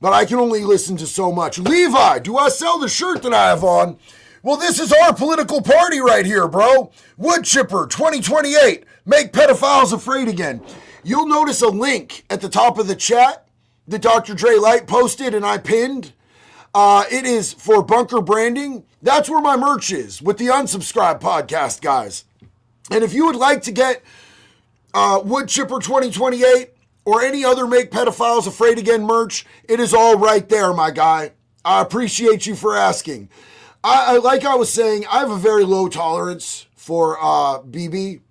but I can only listen to so much. Levi, do I sell the shirt that I have on? Well, this is our political party right here, bro. Wood Chipper 2028. Make pedophiles afraid again. You'll notice a link at the top of the chat that Dr. Dre Light posted and I pinned. It is for Bunker Branding. That's where my merch is with the Unsubscribe podcast, guys. And if you would like to get Wood Chipper 2028 or any other Make Pedophiles Afraid Again merch, it is all right there, my guy. I appreciate you for asking. Like I was saying, I have a very low tolerance for Bibi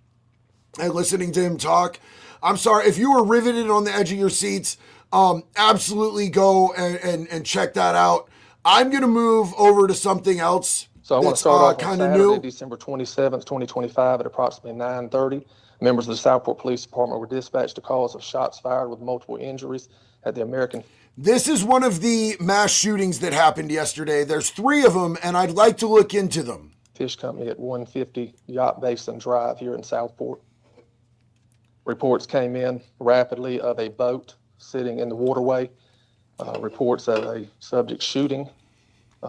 and listening to him talk. I'm sorry, if you were riveted on the edge of your seats, absolutely go and check that out. I'm going to move over to something else. So I want to start off on kind Saturday, of new. December 27th, 2025 at approximately 9:30. Members of the Southport Police Department were dispatched to cause of shots fired with multiple injuries at the American. This is one of the mass shootings that happened yesterday. There's 3 of them, and I'd like to look into them. Fish Company at 150 Yacht Basin Drive here in Southport. Reports came in rapidly of a boat sitting in the waterway. Reports of a subject shooting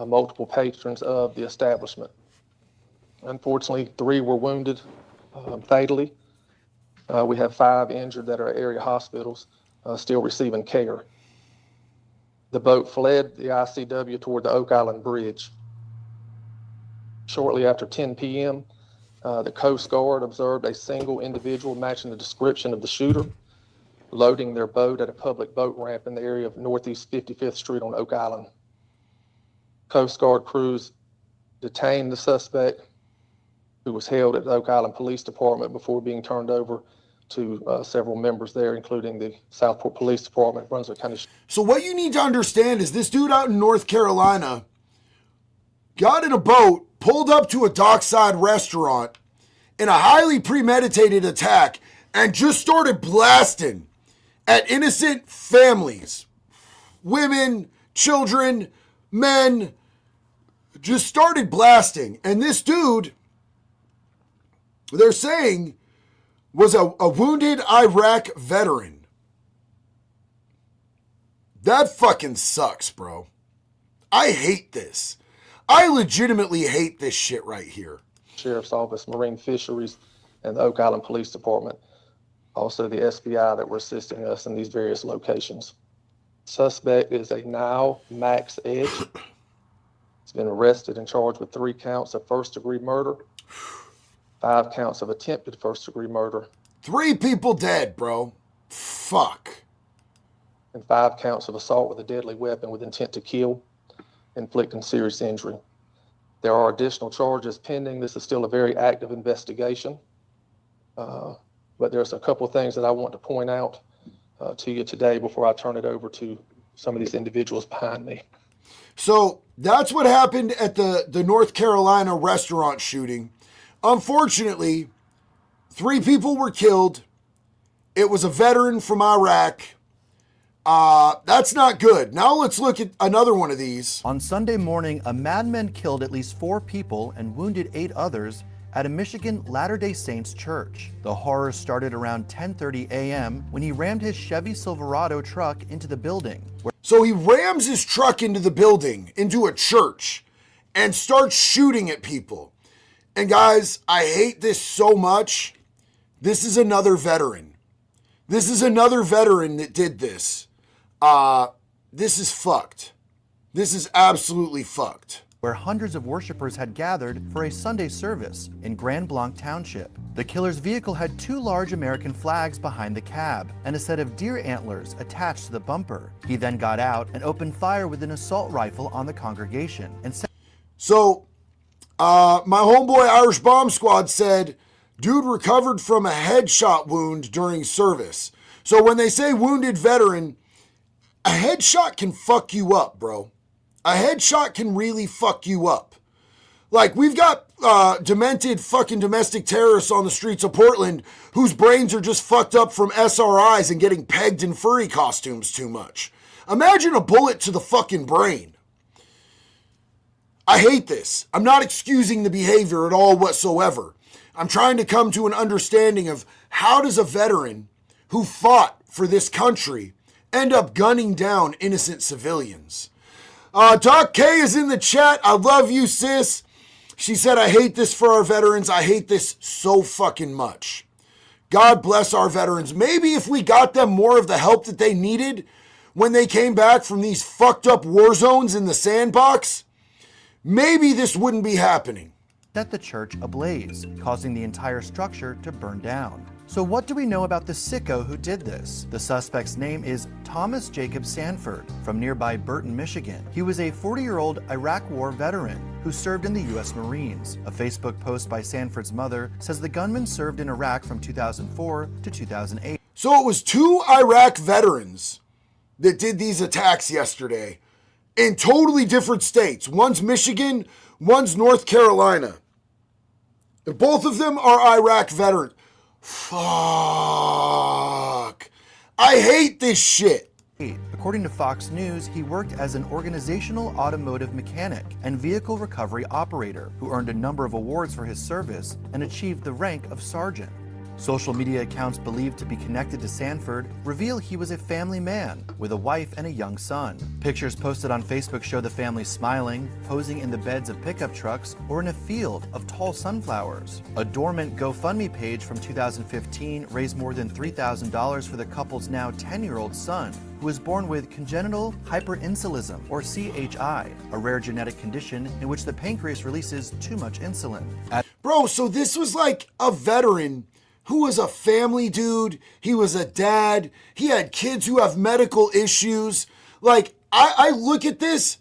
multiple patrons of the establishment. Unfortunately, 3 were wounded fatally. We have 5 injured that are at area hospitals still receiving care. The boat fled the ICW toward the Oak Island Bridge. Shortly after 10 p.m., the Coast Guard observed a single individual matching the description of the shooter, loading their boat at a public boat ramp in the area of Northeast 55th Street on Oak Island. Coast Guard crews detained the suspect, who was held at the Oak Island Police Department before being turned over to several members there, including the Southport Police Department, Brunswick County. So what you need to understand is this dude out in North Carolina got in a boat, pulled up to a dockside restaurant in a highly premeditated attack, and just started blasting at innocent families, women, children, men, just started blasting. And this dude, they're saying, was a wounded Iraq veteran. That fucking sucks, bro. I hate this. I legitimately hate this shit right here. Sheriff's Office, Marine Fisheries, and the Oak Island Police Department. Also the SBI that were assisting us in these various locations. Suspect is a now Max Edge. He's been arrested and charged with 3 counts of first-degree murder, 5 counts of attempted first-degree murder. 3 people dead, bro. Fuck. And 5 counts of assault with a deadly weapon with intent to kill, inflicting serious injury. There are additional charges pending. This is still a very active investigation. But there's a couple of things that I want to point out to you today before I turn it over to some of these individuals behind me. So that's what happened at the North Carolina restaurant shooting. Unfortunately, 3 people were killed. It was a veteran from Iraq. That's not good. Now let's look at another one of these. On Sunday morning, a madman killed at least 4 people and wounded 8 others at a Michigan Latter-day Saints church. The horror started around 10:30 a.m. when he rammed his Chevy Silverado truck into the building. So he rams his truck into the building, into a church, and starts shooting at people. And guys, I hate this so much. This is another veteran. This is another veteran that did this. This is fucked. This is absolutely fucked. Where hundreds of worshipers had gathered for a Sunday service in Grand Blanc Township. The killer's vehicle had 2 large American flags behind the cab and a set of deer antlers attached to the bumper. He then got out and opened fire with an assault rifle on the congregation. So, my homeboy Irish Bomb Squad said, dude recovered from a headshot wound during service. So when they say wounded veteran, a headshot can fuck you up, bro. A headshot can really fuck you up. Like, we've got demented fucking domestic terrorists on the streets of Portland whose brains are just fucked up from SRIs and getting pegged in furry costumes too much. Imagine a bullet to the fucking brain. I hate this. I'm not excusing the behavior at all whatsoever. I'm trying to come to an understanding of how does a veteran who fought for this country end up gunning down innocent civilians. Doc K is in the chat. I love you, sis. She said, I hate this for our veterans. I hate this so fucking much. God bless our veterans. Maybe if we got them more of the help that they needed when they came back from these fucked up war zones in the sandbox, maybe this wouldn't be happening. Set the church ablaze, causing the entire structure to burn down. So what do we know about the sicko who did this? The suspect's name is Thomas Jacob Sanford from nearby Burton, Michigan. He was a 40-year-old Iraq War veteran who served in the U.S. Marines. A Facebook post by Sanford's mother says the gunman served in Iraq from 2004 to 2008. So it was 2 Iraq veterans that did these attacks yesterday in totally different states. One's Michigan, one's North Carolina. And both of them are Iraq veterans. Fuck. I hate this shit. According to Fox News, he worked as an organizational automotive mechanic and vehicle recovery operator who earned a number of awards for his service and achieved the rank of sergeant. Social media accounts believed to be connected to Sanford reveal he was a family man with a wife and a young son. Pictures posted on Facebook show the family smiling, posing in the beds of pickup trucks, or in a field of tall sunflowers. A dormant GoFundMe page from 2015 raised more than $3,000 for the couple's now 10-year-old son, who was born with congenital hyperinsulinism, or CHI, a rare genetic condition in which the pancreas releases too much insulin. Bro, so this was like a veteran who was a family dude. He was a dad. He had kids who have medical issues. Like, I look at this,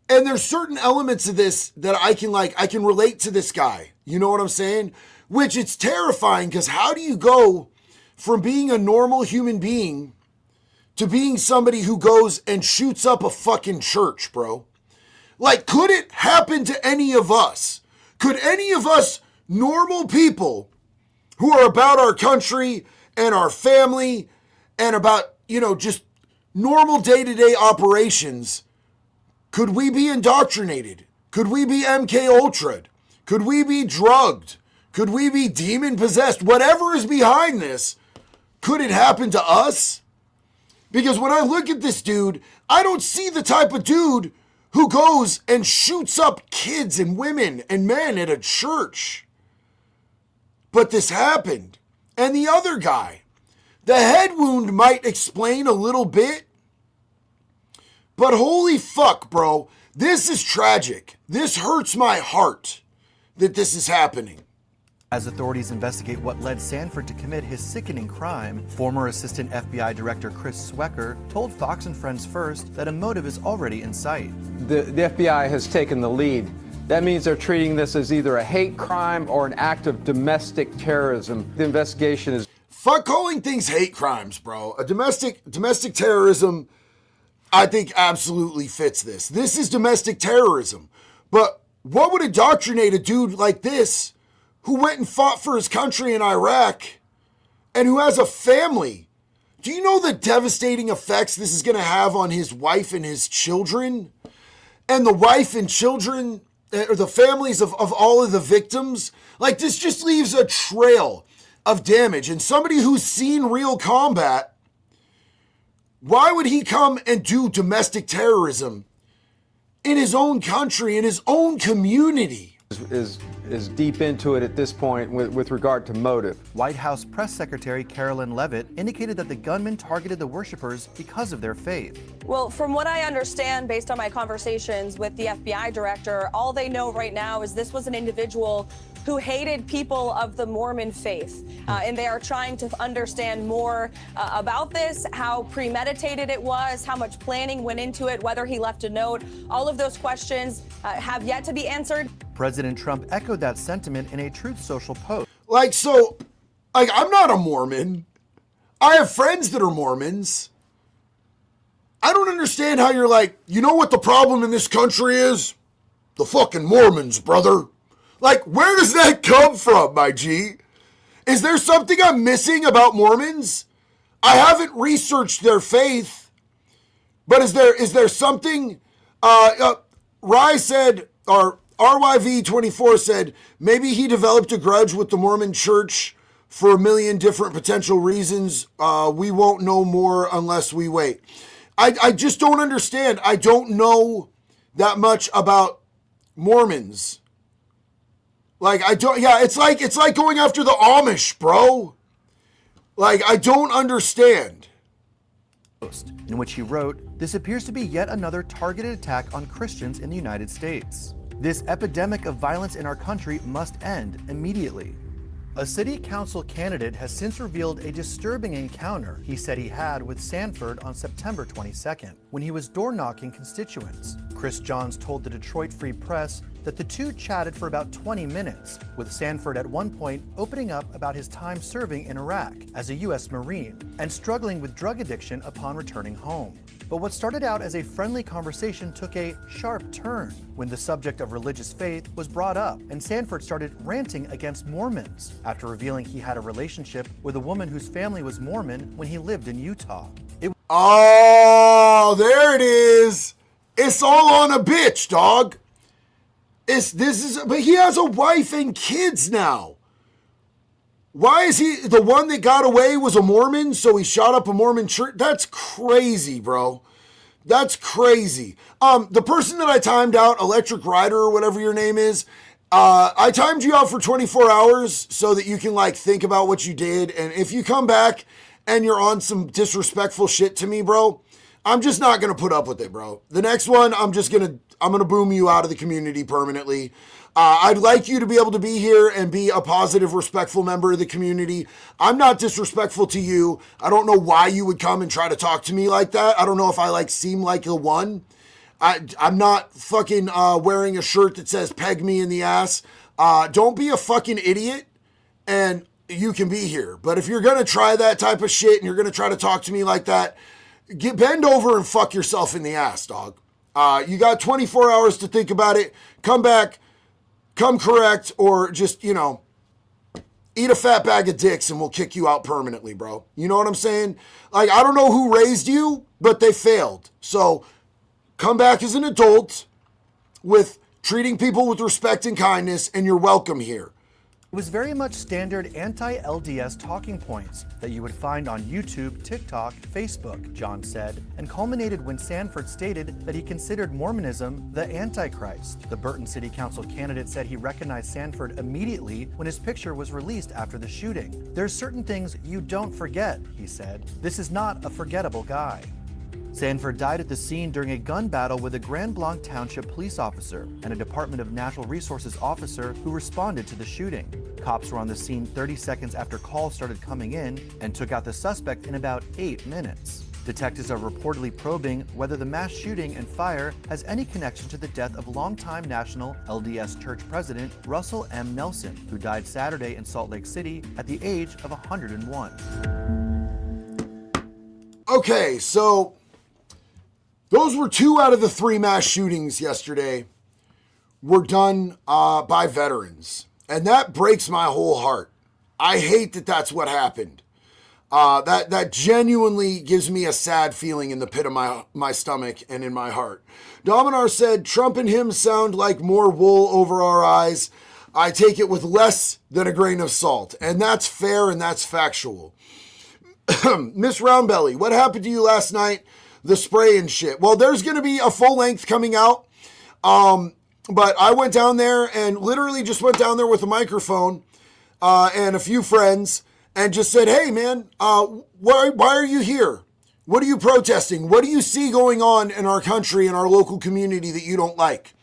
and there's certain elements of this that I can relate to this guy. You know what I'm saying? Which it's terrifying, because how do you go from being a normal human being to being somebody who goes and shoots up a fucking church, bro? Like, could it happen to any of us? Could any of us normal people who are about our country and our family and about, just normal day-to-day operations, could we be indoctrinated? Could we be MK Ultra'd? Could we be drugged? Could we be demon possessed? Whatever is behind this, could it happen to us? Because when I look at this dude, I don't see the type of dude who goes and shoots up kids and women and men at a church. But this happened. And the other guy, the head wound might explain a little bit, but holy fuck, bro, this is tragic. This hurts my heart that this is happening. As authorities investigate what led Sanford to commit his sickening crime, former Assistant FBI Director Chris Swecker told Fox and Friends First that a motive is already in sight. The FBI has taken the lead. That means they're treating this as either a hate crime or an act of domestic terrorism. The investigation is... Fuck calling things hate crimes, bro. A domestic terrorism, I think, absolutely fits this. This is domestic terrorism. But what would indoctrinate a dude like this who went and fought for his country in Iraq and who has a family? Do you know the devastating effects this is going to have on his wife and his children? And the wife and children, or the families of all of the victims? Like, this just leaves a trail of damage. And somebody who's seen real combat, why would he come and do domestic terrorism in his own country, in his own community? Is deep into it at this point with regard to motive. White House Press Secretary Carolyn Leavitt indicated that the gunman targeted the worshipers because of their faith. Well, from what I understand, based on my conversations with the FBI director, all they know right now is this was an individual who hated people of the Mormon faith. And they are trying to understand more about this, how premeditated it was, how much planning went into it, whether he left a note. All of those questions have yet to be answered. President Trump echoed that sentiment in a Truth Social post. I'm not a Mormon. I have friends that are Mormons. I don't understand how you're like, you know what the problem in this country is? The fucking Mormons, brother. Like, where does that come from, my G? Is there something I'm missing about Mormons? I haven't researched their faith, but is there something? Rye said, or RYV24 said, maybe he developed a grudge with the Mormon church for a million different potential reasons. We won't know more unless we wait. I just don't understand. I don't know that much about Mormons. It's like going after the Amish, bro. I don't understand. In which he wrote, "This appears to be yet another targeted attack on Christians in the United States. This epidemic of violence in our country must end immediately." A city council candidate has since revealed a disturbing encounter he said he had with Sanford on September 22nd, when he was door-knocking constituents. Chris Johns told the Detroit Free Press that the two chatted for about 20 minutes, with Sanford at one point opening up about his time serving in Iraq as a U.S. Marine and struggling with drug addiction upon returning home. But what started out as a friendly conversation took a sharp turn when the subject of religious faith was brought up and Sanford started ranting against Mormons after revealing he had a relationship with a woman whose family was Mormon when he lived in Utah. Oh, there it is. It's all on a bitch, dog. But he has a wife and kids now. Why is he, the one that got away was a Mormon, so he shot up a Mormon church? That's crazy, bro. That's crazy. The person that I timed out, Electric Rider or whatever your name is, I timed you out for 24 hours so that you can like think about what you did. And if you come back and you're on some disrespectful shit to me, bro, I'm just not going to put up with it, bro. The next one, I'm going to boom you out of the community permanently. I'd like you to be able to be here and be a positive, respectful member of the community. I'm not disrespectful to you. I don't know why you would come and try to talk to me like that. I don't know if I like seem like the one. I'm not fucking wearing a shirt that says peg me in the ass. Don't be a fucking idiot and you can be here. But if you're going to try that type of shit and you're going to try to talk to me like that, bend over and fuck yourself in the ass, dog. You got 24 hours to think about it. Come back. Come correct, or just, you know, eat a fat bag of dicks and we'll kick you out permanently, bro. You know what I'm saying? Like, I don't know who raised you, but they failed. So come back as an adult with treating people with respect and kindness, and you're welcome here. It was very much standard anti-LDS talking points that you would find on YouTube, TikTok, Facebook, John said, and culminated when Sanford stated that he considered Mormonism the Antichrist. The Burton City Council candidate said he recognized Sanford immediately when his picture was released after the shooting. "There's certain things you don't forget," he said. "This is not a forgettable guy." Sanford died at the scene during a gun battle with a Grand Blanc Township police officer and a Department of Natural Resources officer who responded to the shooting. Cops were on the scene 30 seconds after calls started coming in and took out the suspect in about 8 minutes. Detectives are reportedly probing whether the mass shooting and fire has any connection to the death of longtime National LDS Church President Russell M. Nelson, who died Saturday in Salt Lake City at the age of 101. Okay, so those were 2 out of the 3 mass shootings yesterday were done by veterans. And that breaks my whole heart. I hate that that's what happened. That genuinely gives me a sad feeling in the pit of my stomach and in my heart. Dominar said, Trump and him sound like more wool over our eyes. I take it with less than a grain of salt. And that's fair and that's factual. Miss Roundbelly, what happened to you last night? The spray and shit. Well, there's going to be a full length coming out. But I went down there and literally just went down there with a microphone and a few friends and just said, hey, man, why are you here? What are you protesting? What do you see going on in our country and our local community that you don't like?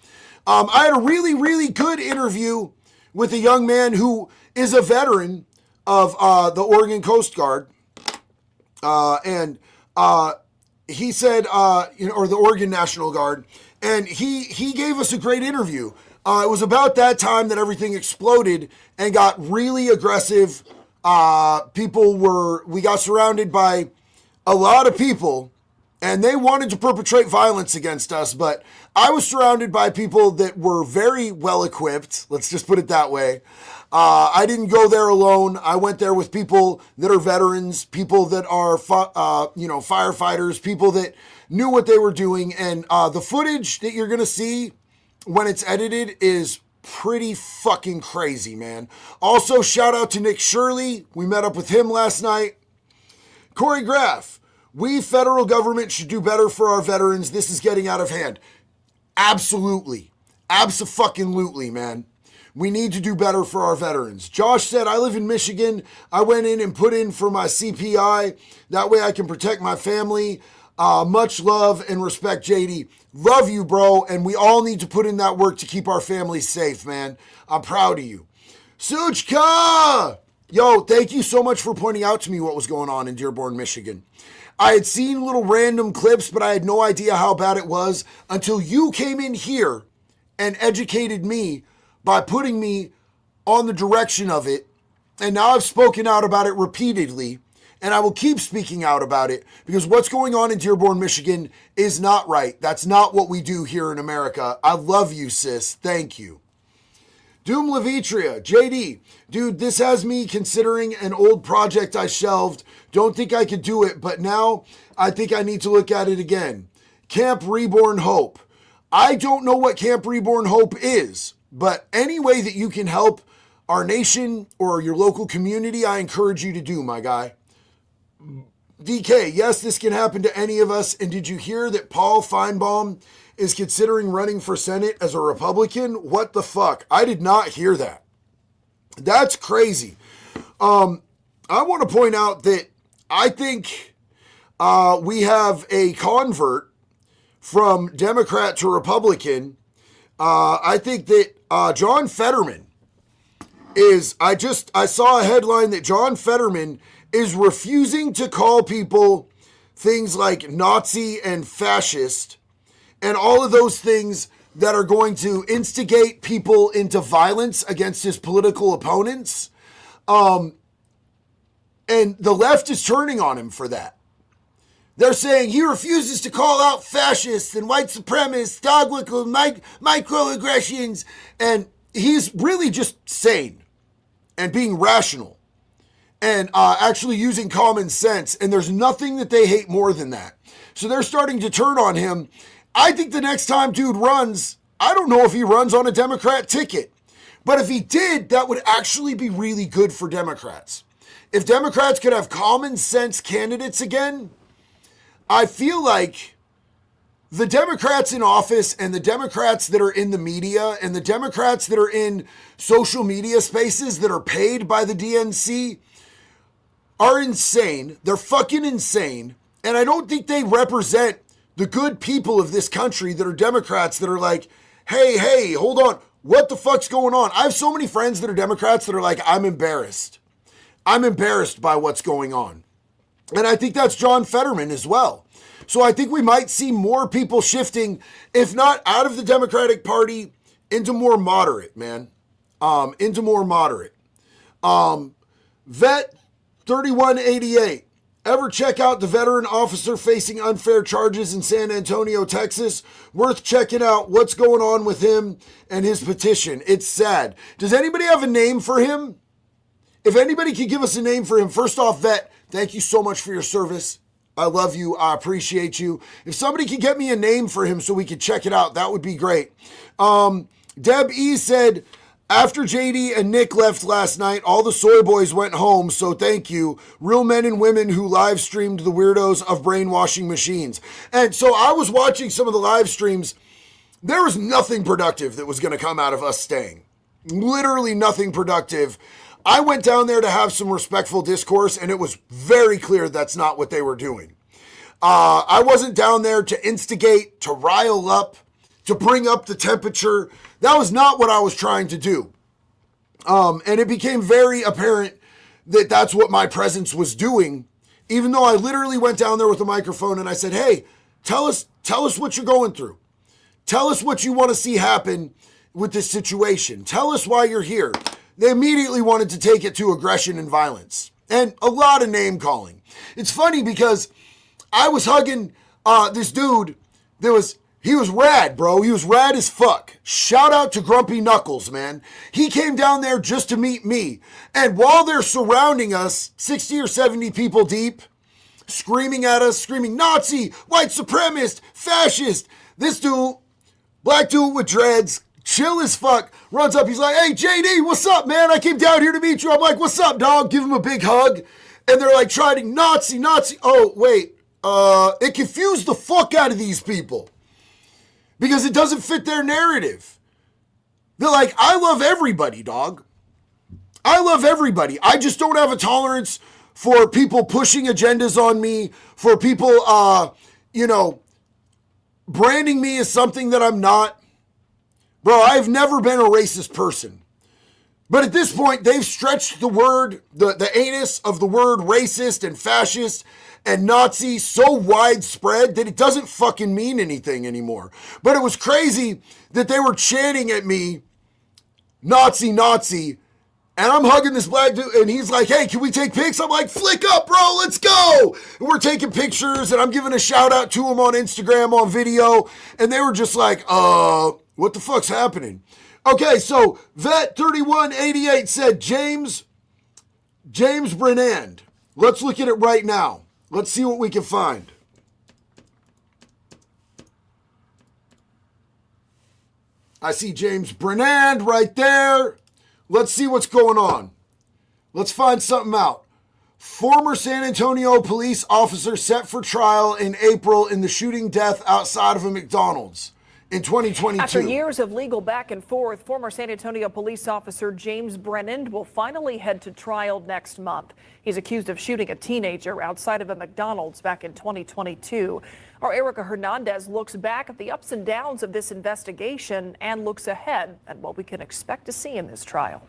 I had a really, really good interview with a young man who is a veteran of the Oregon Coast Guard. He said, or the Oregon National Guard, and he gave us a great interview. It was about that time that everything exploded and got really aggressive. We got surrounded by a lot of people, and they wanted to perpetrate violence against us, but I was surrounded by people that were very well equipped. Let's just put it that way. I didn't go there alone. I went there with people that are veterans, people that are, firefighters, people that knew what they were doing. And the footage that you're going to see when it's edited is pretty fucking crazy, man. Also, shout out to Nick Shirley. We met up with him last night. Corey Graff, we federal government should do better for our veterans. This is getting out of hand. Absolutely. Abso-fucking-lutely, man. We need to do better for our veterans. Josh said, I live in Michigan. I went in and put in for my CPI. That way I can protect my family. Much love and respect, JD. Love you, bro. And we all need to put in that work to keep our families safe, man. I'm proud of you. Suchka! Yo, thank you so much for pointing out to me what was going on in Dearborn, Michigan. I had seen little random clips, but I had no idea how bad it was until you came in here and educated me by putting me on the direction of it. And now I've spoken out about it repeatedly, and I will keep speaking out about it because what's going on in Dearborn, Michigan is not right. That's not what we do here in America. I love you, sis. Thank you. Doom Levitria, JD, dude, this has me considering an old project I shelved. Don't think I could do it, but now I think I need to look at it again. Camp Reborn Hope. I don't know what Camp Reborn Hope is, but any way that you can help our nation or your local community, I encourage you to do, my guy. DK, yes, this can happen to any of us. And did you hear that Paul Feinbaum is considering running for Senate as a Republican? What the fuck? I did not hear that. That's crazy. I want to point out that I think we have a convert from Democrat to Republican. I think that John Fetterman is, I saw a headline that John Fetterman is refusing to call people things like Nazi and fascist and all of those things that are going to instigate people into violence against his political opponents. And the left is turning on him for that. They're saying he refuses to call out fascists and white supremacists, dogwhistles, microaggressions, and he's really just sane and being rational and actually using common sense. And there's nothing that they hate more than that. So they're starting to turn on him. I think the next time dude runs, I don't know if he runs on a Democrat ticket, but if he did, that would actually be really good for Democrats. If Democrats could have common sense candidates again, I feel like the Democrats in office and the Democrats that are in the media and the Democrats that are in social media spaces that are paid by the DNC are insane. They're fucking insane. And I don't think they represent the good people of this country that are Democrats that are like, hey, hold on. What the fuck's going on? I have so many friends that are Democrats that are like, I'm embarrassed. I'm embarrassed by what's going on. And I think that's John Fetterman as well. So I think we might see more people shifting, if not out of the Democratic Party, into more moderate, man. Into more moderate. Vet 3188. Ever check out the veteran officer facing unfair charges in San Antonio, Texas? Worth checking out what's going on with him and his petition. It's sad. Does anybody have a name for him? If anybody could give us a name for him, first off, Vet, thank you so much for your service. I love you. I appreciate you. If somebody could get me a name for him so we could check it out, that would be great. Deb E said, after JD and Nick left last night, all the soy boys went home, so thank you. Real men and women who live streamed the weirdos of brainwashing machines. And so I was watching some of the live streams. There was nothing productive that was going to come out of us staying. Literally nothing productive. I went down there to have some respectful discourse, and it was very clear that's not what they were doing. I wasn't down there to instigate, to rile up, to bring up the temperature. That was not what I was trying to do. And it became very apparent that that's what my presence was doing, even though I literally went down there with a microphone and I said, hey, tell us what you're going through. Tell us what you want to see happen with this situation. Tell us why you're here. They immediately wanted to take it to aggression and violence and a lot of name calling. It's funny because I was hugging this dude he was rad, bro. He was rad as fuck. Shout out to Grumpy Knuckles, man. He came down there just to meet me. And while they're surrounding us, 60 or 70 people deep, screaming at us, screaming Nazi, white supremacist, fascist, this dude, black dude with dreads, chill as fuck, runs up. He's like, hey, JD, what's up, man? I came down here to meet you. I'm like, what's up, dog? Give him a big hug. And they're like trying Nazi. Oh, wait. It confused the fuck out of these people because it doesn't fit their narrative. They're like, I love everybody, dog. I love everybody. I just don't have a tolerance for people pushing agendas on me, for people, branding me as something that I'm not. Bro, I've never been a racist person. But at this point, they've stretched the word, the anus of the word racist and fascist and Nazi so widespread that it doesn't fucking mean anything anymore. But it was crazy that they were chanting at me, Nazi, Nazi, and I'm hugging this black dude, and he's like, hey, can we take pics? I'm like, flick up, bro, let's go. And we're taking pictures, and I'm giving a shout out to him on Instagram, on video, and they were just like, what the fuck's happening? Okay, so Vet3188 said James Brenand. Let's look at it right now. Let's see what we can find. I see James Brenand right there. Let's see what's going on. Let's find something out. Former San Antonio police officer set for trial in April in the shooting death outside of a McDonald's in 2022. After years of legal back and forth, former San Antonio police officer James Brennan will finally head to trial next month. He's accused of shooting a teenager outside of a McDonald's back in 2022. Our Erica Hernandez looks back at the ups and downs of this investigation and looks ahead at what we can expect to see in this trial.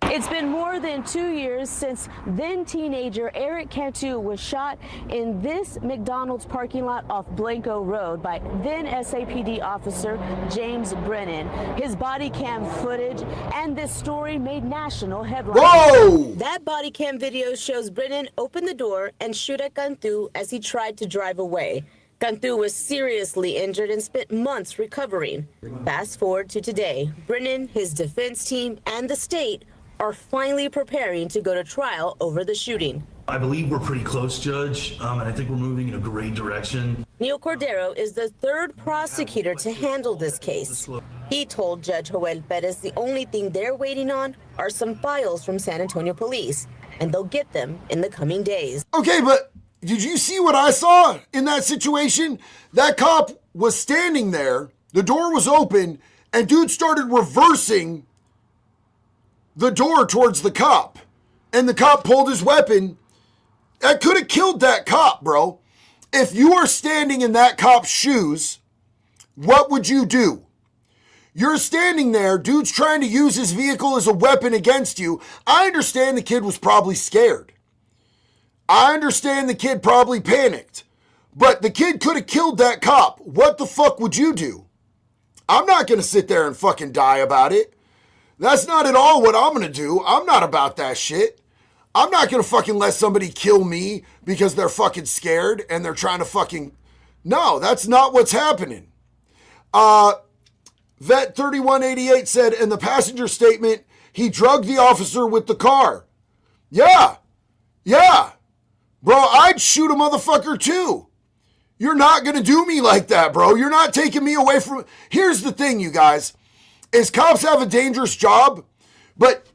It's been more than 2 years since then teenager Eric Cantu was shot in this McDonald's parking lot off Blanco Road by then SAPD officer James Brennan. His body cam footage and this story made national headlines. Whoa! That body cam video shows Brennan open the door and shoot at Cantu as he tried to drive away. Cantu was seriously injured and spent months recovering. Fast forward to today, Brennan, his defense team, and the state are finally preparing to go to trial over the shooting. I believe we're pretty close, Judge, and I think we're moving in a great direction. Neil Cordero is the third prosecutor to handle this case. He told Judge Joel Perez the only thing they're waiting on are some files from San Antonio police, and they'll get them in the coming days. Okay, but did you see what I saw in that situation? That cop was standing there, the door was open, and dude started reversing the door towards the cop. And the cop pulled his weapon. That could have killed that cop, bro. If you are standing in that cop's shoes, what would you do? You're standing there, dude's trying to use his vehicle as a weapon against you. I understand the kid was probably scared. I understand the kid probably panicked. But the kid could have killed that cop. What the fuck would you do? I'm not going to sit there and fucking die about it. That's not at all what I'm going to do. I'm not about that shit. I'm not going to fucking let somebody kill me because they're fucking scared and they're trying to fucking... No, that's not what's happening. Vet 3188 said in the passenger statement, he drugged the officer with the car. Yeah. Bro, I'd shoot a motherfucker too. You're not going to do me like that, bro. You're not taking me away from... Here's the thing, you guys. Is cops have a dangerous job, but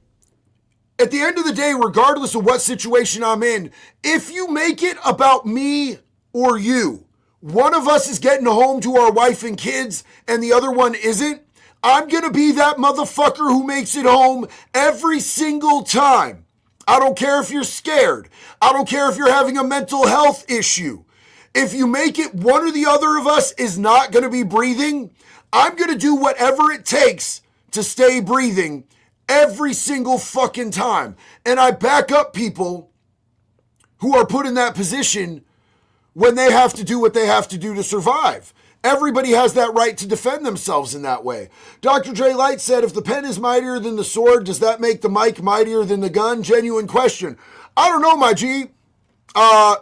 at the end of the day, regardless of what situation I'm in, if you make it about me or you, one of us is getting home to our wife and kids and the other one isn't, I'm going to be that motherfucker who makes it home every single time. I don't care if you're scared. I don't care if you're having a mental health issue. If you make it one or the other of us is not going to be breathing, I'm going to do whatever it takes to stay breathing every single fucking time. And I back up people who are put in that position when they have to do what they have to do to survive. Everybody has that right to defend themselves in that way. Dr. Dre Light said, if the pen is mightier than the sword, does that make the mic mightier than the gun? Genuine question. I don't know, my G. I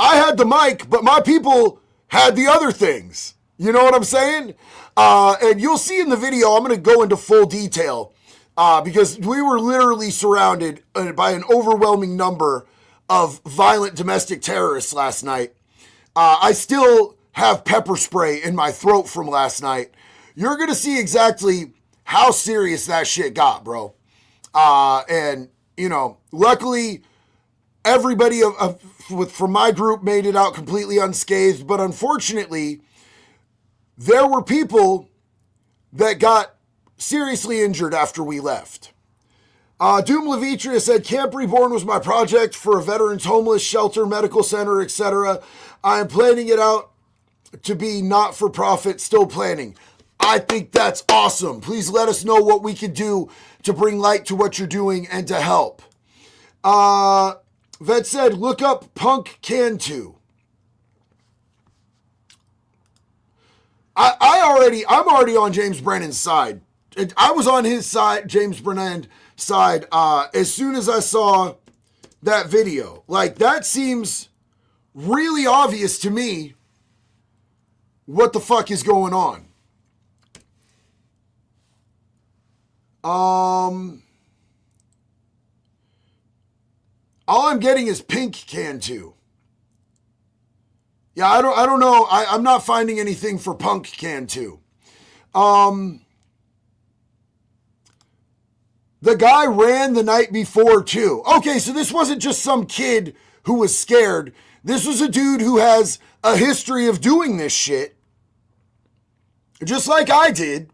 had the mic, but my people had the other things. You know what I'm saying? And you'll see in the video, I'm going to go into full detail because we were literally surrounded by an overwhelming number of violent domestic terrorists last night. I still have pepper spray in my throat from last night. You're going to see exactly how serious that shit got, bro. And, you know, luckily, everybody from my group made it out completely unscathed. But unfortunately, there were people that got seriously injured after we left. Doom Levitria said, Camp Reborn was my project for a veterans homeless shelter, medical center, etc. I am planning it out to be not-for-profit, still planning. I think that's awesome. Please let us know what we can do to bring light to what you're doing and to help. Vet said, look up Punk Cantu. I'm already on James Brennan's side. I was on his side, James Brennan's side, as soon as I saw that video. Like, that seems really obvious to me what the fuck is going on. All I'm getting is Pink Cantu. Yeah, I don't know. I'm not finding anything for Punk Cantu. The guy ran the night before too. Okay, so this wasn't just some kid who was scared. This was a dude who has a history of doing this shit. Just like I did.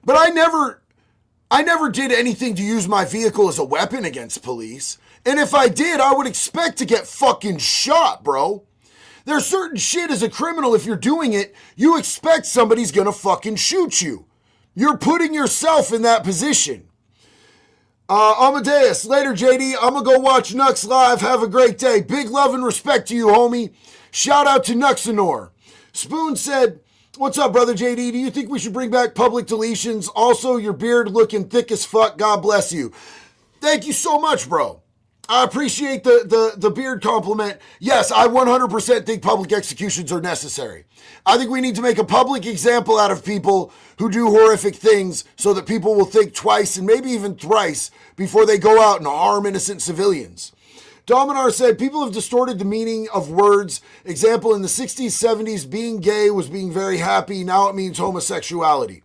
But I never did anything to use my vehicle as a weapon against police. And if I did, I would expect to get fucking shot, bro. There's certain shit as a criminal, if you're doing it, you expect somebody's gonna fucking shoot you. You're putting yourself in that position. Amadeus, later, JD. I'm going to go watch Nux live. Have a great day. Big love and respect to you, homie. Shout out to Nuxanor. Spoon said, what's up, brother JD? Do you think we should bring back public deletions? Also, your beard looking thick as fuck. God bless you. Thank you so much, bro. I appreciate the beard compliment. Yes, I 100% think public executions are necessary. I think we need to make a public example out of people who do horrific things so that people will think twice and maybe even thrice before they go out and harm innocent civilians. Dominar said, people have distorted the meaning of words. Example, in the 60s, 70s, being gay was being very happy. Now it means homosexuality.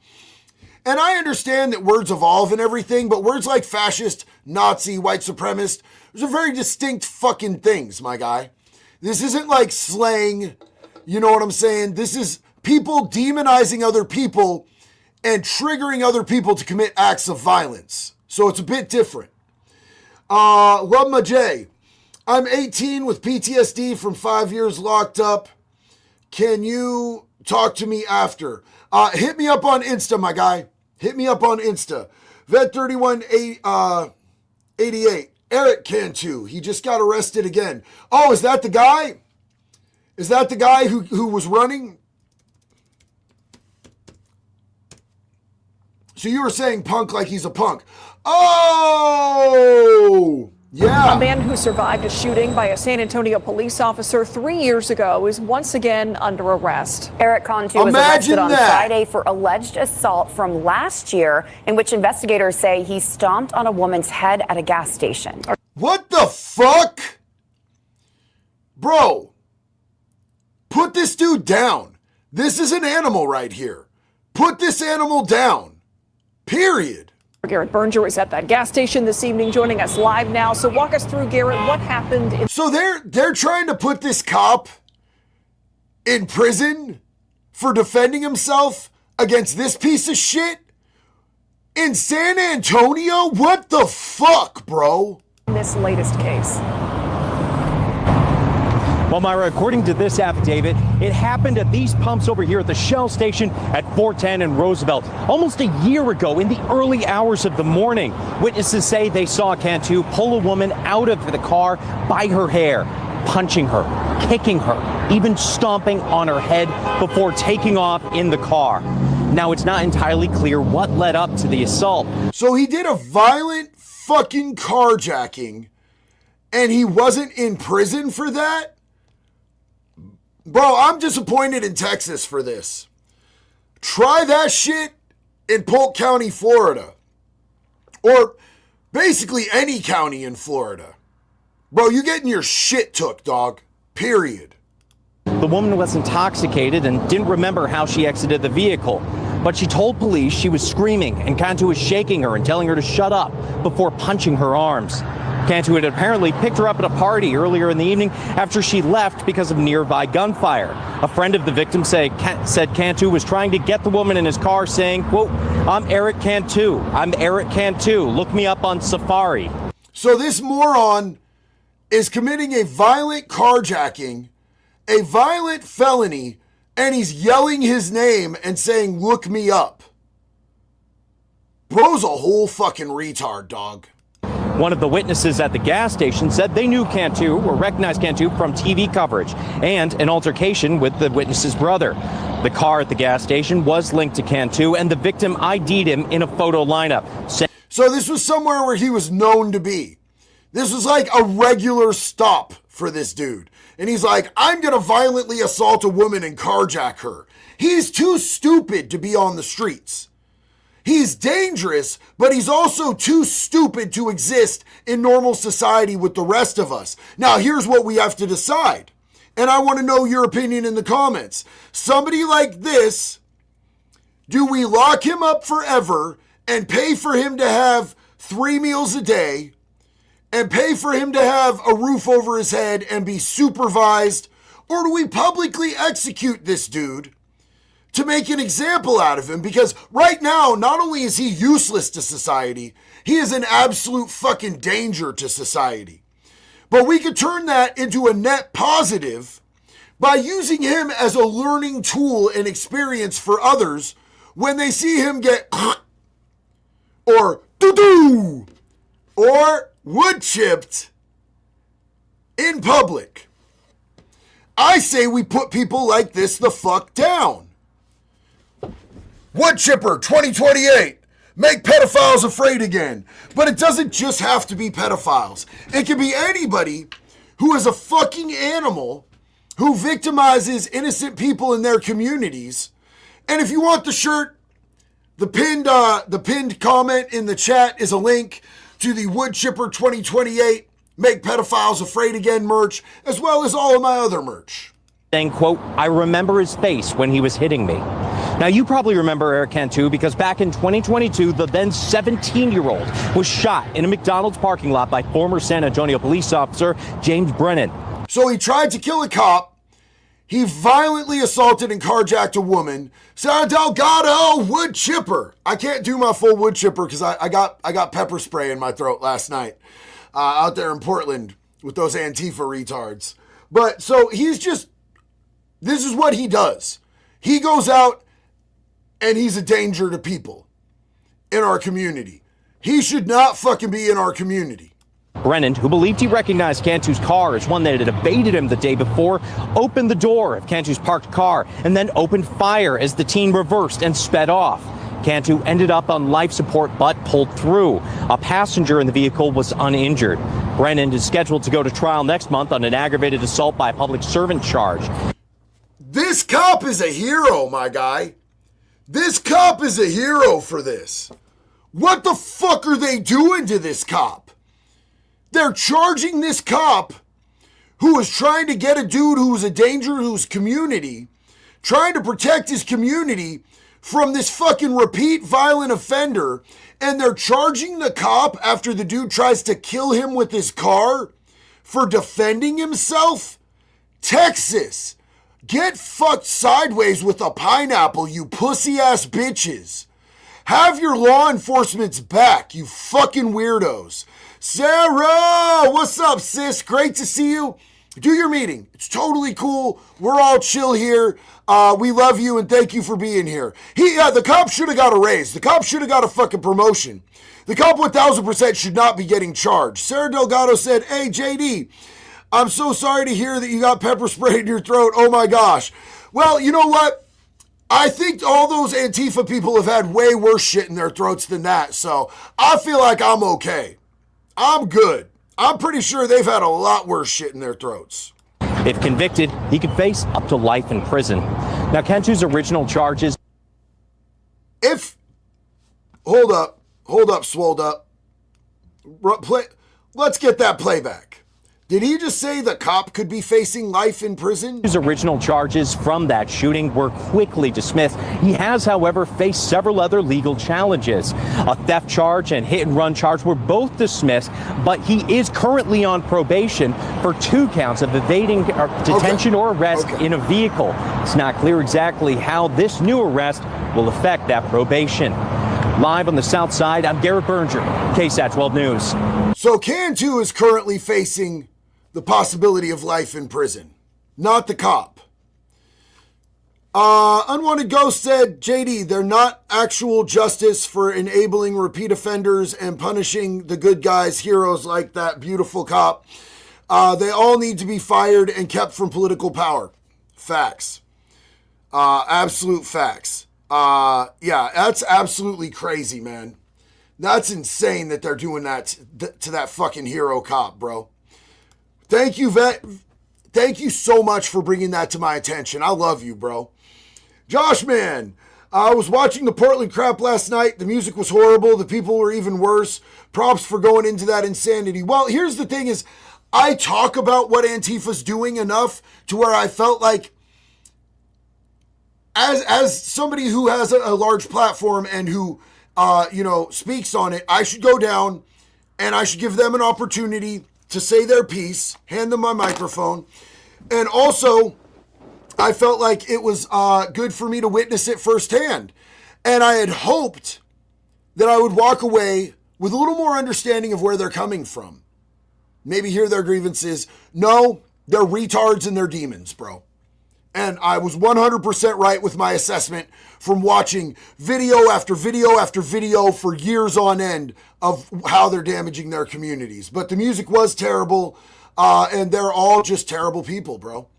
And I understand that words evolve and everything, but words like fascist, Nazi, white supremacist, those are very distinct fucking things, my guy. This isn't like slang, you know what I'm saying? This is people demonizing other people and triggering other people to commit acts of violence. So it's a bit different. Love my J. I'm 18 with PTSD from 5 years locked up. Can you talk to me after? Hit me up on Insta, my guy. Hit me up on Insta. Vet3188. Eric Cantu. He just got arrested again. Oh, is that the guy? Is that the guy who was running? So you were saying punk like he's a punk. Oh, yeah. A man who survived a shooting by a San Antonio police officer 3 years ago is once again under arrest. Eric Cantu was arrested on Friday for alleged assault from last year, in which investigators say he stomped on a woman's head at a gas station. What the fuck? Bro, put this dude down. This is an animal right here. Put this animal down. Period. Garrett Berger is at that gas station this evening, joining us live now. So walk us through, Garrett, what happened. So they're trying to put this cop in prison for defending himself against this piece of shit in San Antonio? What the fuck, bro? In this latest case. Well, Myra, according to this affidavit, it happened at these pumps over here at the Shell station at 410 and Roosevelt almost a year ago in the early hours of the morning. Witnesses say they saw Cantu pull a woman out of the car by her hair, punching her, kicking her, even stomping on her head before taking off in the car. Now, it's not entirely clear what led up to the assault. So he did a violent fucking carjacking and he wasn't in prison for that? Bro, I'm disappointed in Texas for this. Try that shit in Polk County, Florida. Or basically any county in Florida. Bro, you getting your shit took, dog. Period. The woman was intoxicated and didn't remember how she exited the vehicle. But she told police she was screaming and Cantu was shaking her and telling her to shut up before punching her arms. Cantu had apparently picked her up at a party earlier in the evening after she left because of nearby gunfire. A friend of the victim said Cantu was trying to get the woman in his car saying, quote, I'm Eric Cantu. I'm Eric Cantu. Look me up on Safari. So this moron is committing a violent carjacking, a violent felony, and he's yelling his name and saying, look me up. Bro's a whole fucking retard, dog. One of the witnesses at the gas station said they knew Cantu or recognized Cantu from TV coverage and an altercation with the witness's brother. The car at the gas station was linked to Cantu and the victim ID'd him in a photo lineup. So this was somewhere where he was known to be. This was like a regular stop for this dude. And he's like, I'm going to violently assault a woman and carjack her. He's too stupid to be on the streets. He's dangerous, but he's also too stupid to exist in normal society with the rest of us. Now, here's what we have to decide. And I want to know your opinion in the comments. Somebody like this, do we lock him up forever and pay for him to have 3 meals a day and pay for him to have a roof over his head and be supervised? Or do we publicly execute this dude to make an example out of him? Because right now, not only is he useless to society, he is an absolute fucking danger to society. But we could turn that into a net positive by using him as a learning tool and experience for others when they see him get or doo-doo or wood chipped in public. I say we put people like this the fuck down. Wood chipper 2028. Make pedophiles afraid again. But it doesn't just have to be pedophiles. It can be anybody who is a fucking animal who victimizes innocent people in their communities. And if you want the shirt, the pinned comment in the chat is a link to the Wood Chipper 2028 Make Pedophiles Afraid Again merch, as well as all of my other merch. Saying, quote, "I remember his face when he was hitting me." Now, you probably remember Eric Cantu because back in 2022, the then 17-year-old was shot in a McDonald's parking lot by former San Antonio police officer James Brennan. So he tried to kill a cop. He violently assaulted and carjacked a woman. Sarah Delgado, wood chipper. I can't do my full wood chipper because I got pepper spray in my throat last night out there in Portland with those Antifa retards. But so this is what he does. He goes out and he's a danger to people in our community. He should not fucking be in our community. Brennan, who believed he recognized Cantu's car as one that had evaded him the day before, opened the door of Cantu's parked car and then opened fire as the teen reversed and sped off. Cantu ended up on life support but pulled through. A passenger in the vehicle was uninjured. Brennan is scheduled to go to trial next month on an aggravated assault by a public servant charge. This cop is a hero, my guy. This cop is a hero for this. What the fuck are they doing to this cop? They're charging this cop who is trying to get a dude who's a danger to his community, trying to protect his community from this fucking repeat violent offender, and they're charging the cop after the dude tries to kill him with his car for defending himself? Texas, get fucked sideways with a pineapple, you pussy-ass bitches. Have your law enforcement's back, you fucking weirdos. Sarah, what's up, sis? Great to see you. Do your meeting. It's totally cool. We're all chill here. We love you and thank you for being here. The cop should have got a raise. The cop should have got a fucking promotion. The cop 1000% should not be getting charged. Sarah Delgado said, "Hey, JD, I'm so sorry to hear that you got pepper spray in your throat. Oh my gosh." Well, you know what? I think all those Antifa people have had way worse shit in their throats than that. So I feel like I'm okay. I'm good. I'm pretty sure they've had a lot worse shit in their throats. If convicted, he could face up to life in prison. Now, Cantu's original charges... Hold up, swolled up. Let's get that playback. Did he just say the cop could be facing life in prison? His original charges from that shooting were quickly dismissed. He has, however, faced several other legal challenges. A theft charge and hit and run charge were both dismissed, but he is currently on probation for 2 counts of evading detention or arrest in a vehicle. It's not clear exactly how this new arrest will affect that probation. Live on the South Side, I'm Garrett Berger, KSAT 12 News. So Cantu is currently facing the possibility of life in prison, not the cop. Unwanted Ghost said, JD, they're not actual justice for enabling repeat offenders and punishing the good guys, heroes like that beautiful cop. They all need to be fired and kept from political power. Facts. Absolute facts. Yeah, that's absolutely crazy, man. That's insane that they're doing that to that fucking hero cop, bro. Thank you, Vet. Thank you so much for bringing that to my attention. I love you, bro. Josh, man, I was watching the Portland crap last night. The music was horrible. The people were even worse. Props for going into that insanity. Well, here's the thing is, I talk about what Antifa's doing enough to where I felt like as somebody who has a large platform and who speaks on it, I should go down and I should give them an opportunity to say their piece, hand them my microphone. And also, I felt like it was good for me to witness it firsthand. And I had hoped that I would walk away with a little more understanding of where they're coming from. Maybe hear their grievances. No, they're retards and they're demons, bro. And I was 100% right with my assessment from watching video after video after video for years on end of how they're damaging their communities. But the music was terrible, and they're all just terrible people, bro.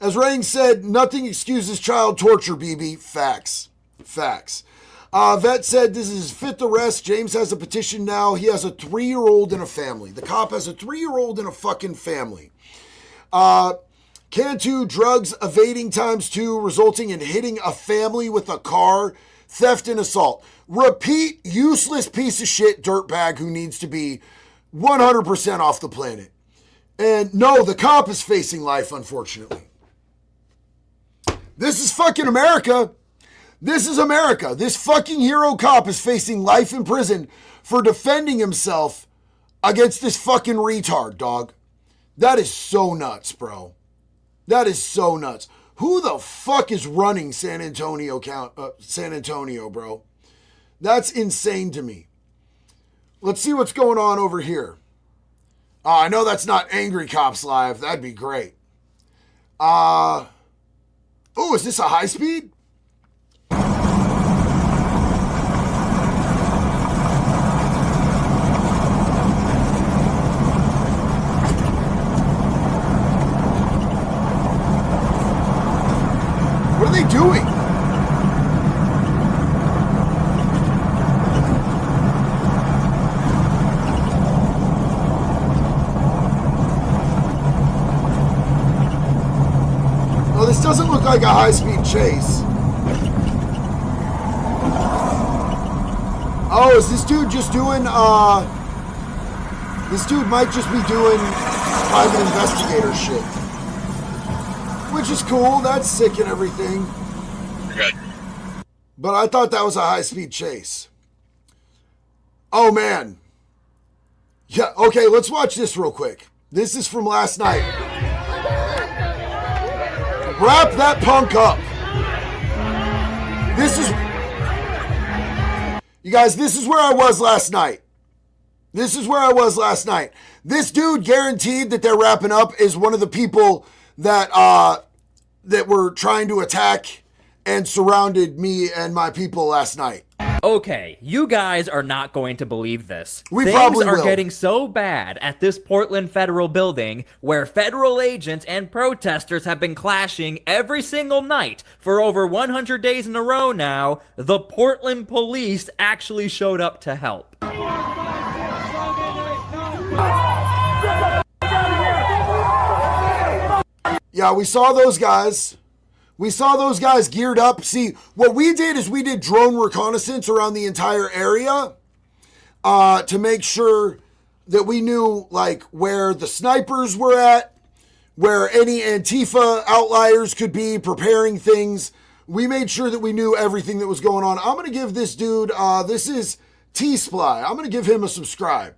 As Rain said, nothing excuses child torture, Bibi. Facts. Vet said this is his 5th arrest. James has a petition now. He has a 3-year-old in a family. The cop has a 3-year-old in a fucking family. Cantu, drugs evading ×2, resulting in hitting a family with a car, theft and assault. Repeat, useless piece of shit dirtbag who needs to be 100% off the planet. And no, the cop is facing life, unfortunately. This is fucking America. This is America. This fucking hero cop is facing life in prison for defending himself against this fucking retard, dog. That is so nuts, bro. That is so nuts. Who the fuck is running San Antonio, bro? That's insane to me. Let's see what's going on over here. I know that's not Angry Cops Live. That'd be great. Oh, is this a high speed? What are they doing? Oh, this doesn't look like a high-speed chase. Oh, is this dude just doing, this dude might just be doing private investigator shit. Which is cool, that's sick and everything. Okay. But I thought that was a high-speed chase. Oh, man. Yeah, okay, let's watch this real quick. This is from last night. Wrap that punk up. This is... You guys, this is where I was last night. This dude guaranteed that they're wrapping up is one of the people that that were trying to attack and surrounded me and my people last night. Okay, you guys are not going to believe this. We Things probably are will. getting so bad at this Portland federal building where federal agents and protesters have been clashing every single night for over 100 days in a row now. The Portland police actually showed up to help. Yeah, we saw those guys. We saw those guys geared up. See, what we did is we did drone reconnaissance around the entire area to make sure that we knew like where the snipers were at, where any Antifa outliers could be preparing things. We made sure that we knew everything that was going on. I'm going to give this dude, this is T-Sply. I'm going to give him a subscribe.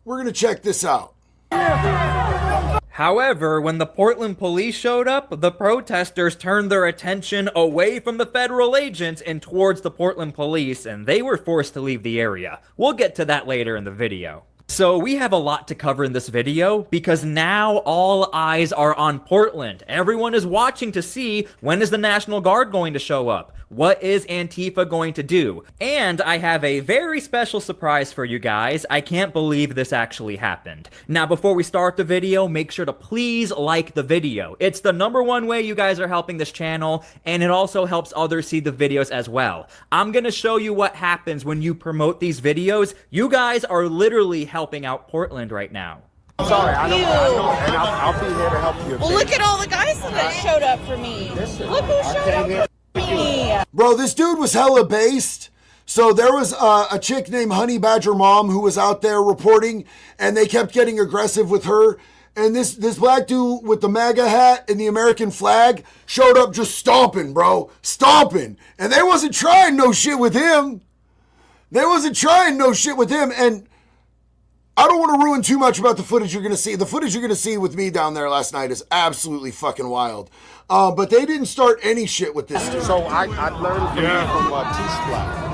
We're going to check this out. However, when the Portland police showed up, the protesters turned their attention away from the federal agents and towards the Portland police, and they were forced to leave the area. We'll get to that later in the video. So we have a lot to cover in this video because now all eyes are on Portland. Everyone is watching to see when is the National Guard going to show up? What is Antifa going to do? And I have a very special surprise for you guys. I can't believe this actually happened. Now, before we start the video, make sure to please like the video. It's the #1 way you guys are helping this channel, and it also helps others see the videos as well. I'm gonna show you what happens when you promote these videos. You guys are literally helping out Portland right now. Sorry, I know, and I'll be here to help you. Well, look at all the guys that showed up for me. Look who showed up for me. Bro, this dude was hella based. So there was a chick named Honey Badger Mom who was out there reporting, and they kept getting aggressive with her. And this black dude with the MAGA hat and the American flag showed up just stomping, bro. Stomping. And they wasn't trying no shit with him. They wasn't trying no shit with him. And I don't want to ruin too much about the footage you're going to see. The footage you're going to see with me down there last night is absolutely fucking wild. But they didn't start any shit with this dude. So I learned from T-Splat.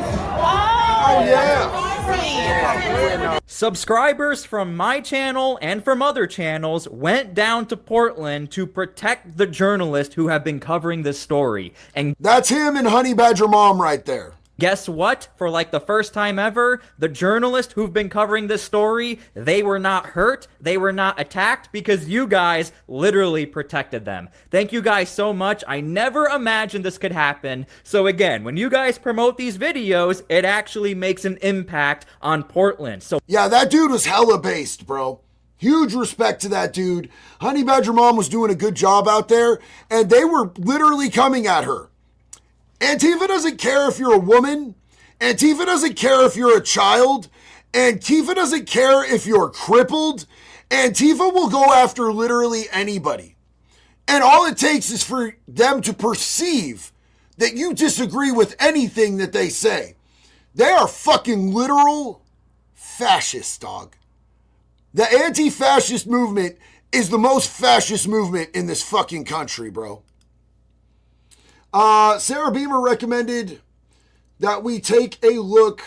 Oh, yeah. Subscribers from my channel and from other channels went down to Portland to protect the journalists who have been covering this story. And that's him and Honey Badger Mom right there. Guess what? For like the first time ever, the journalists who've been covering this story, they were not hurt, they were not attacked because you guys literally protected them. Thank you guys so much. I never imagined this could happen. So again, when you guys promote these videos, it actually makes an impact on Portland. So yeah, that dude was hella based, bro. Huge respect to that dude. Honey Badger Mom was doing a good job out there, and they were literally coming at her. Antifa doesn't care if you're a woman. Antifa doesn't care if you're a child. Antifa doesn't care if you're crippled. Antifa will go after literally anybody. And all it takes is for them to perceive that you disagree with anything that they say. They are fucking literal fascists, dog. The anti-fascist movement is the most fascist movement in this fucking country, bro. Sarah Beamer recommended that we take a look.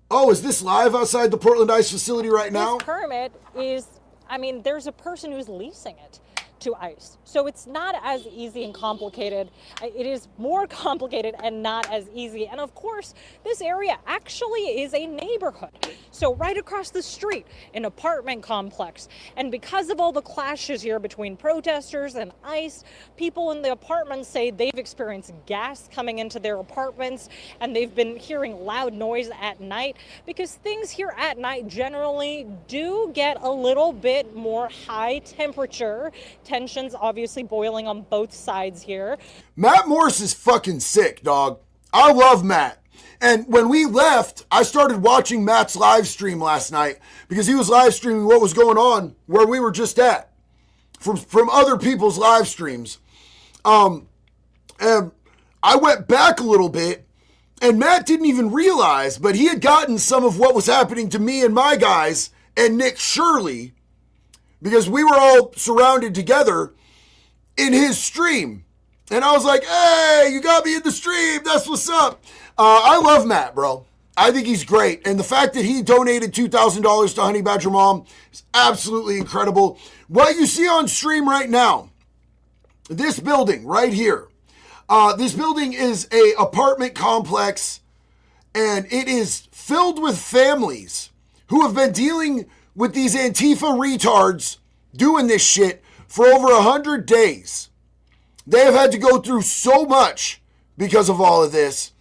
Oh, is this live outside the Portland ICE facility right now? This permit is, I mean, there's a person who's leasing it to ICE. So it's not as easy and complicated. It is more complicated and not as easy. And of course, this area actually is a neighborhood. So right across the street, an apartment complex. And because of all the clashes here between protesters and ICE, people in the apartments say they've experienced gas coming into their apartments and they've been hearing loud noise at night because things here at night generally do get a little bit more high temperature. Tensions obviously boiling on both sides here. Matt Morris is fucking sick, dog. I love Matt. And when we left, I started watching Matt's live stream last night because he was live streaming what was going on where we were just at from other people's live streams. And I went back a little bit and Matt didn't even realize, but he had gotten some of what was happening to me and my guys and Nick Shirley because we were all surrounded together in his stream. And I was like, hey, you got me in the stream. That's what's up. I love Matt, bro. I think he's great. And the fact that he donated $2,000 to Honey Badger Mom is absolutely incredible. What you see on stream right now, this building right here, this building is a apartment complex, and it is filled with families who have been dealing with these Antifa retards doing this shit for over 100 days. They have had to go through so much because of all of this.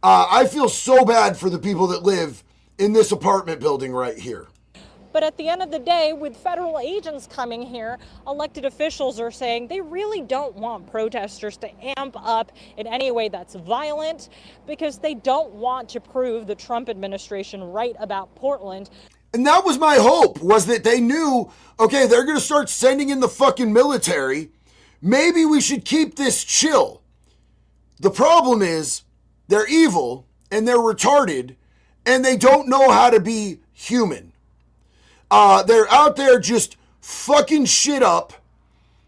I feel so bad for the people that live in this apartment building right here. But at the end of the day, with federal agents coming here, elected officials are saying they really don't want protesters to amp up in any way that's violent because they don't want to prove the Trump administration right about Portland. And that was my hope, was that they knew, okay, they're going to start sending in the fucking military. Maybe we should keep this chill. The problem is they're evil and they're retarded and they don't know how to be human. They're out there just fucking shit up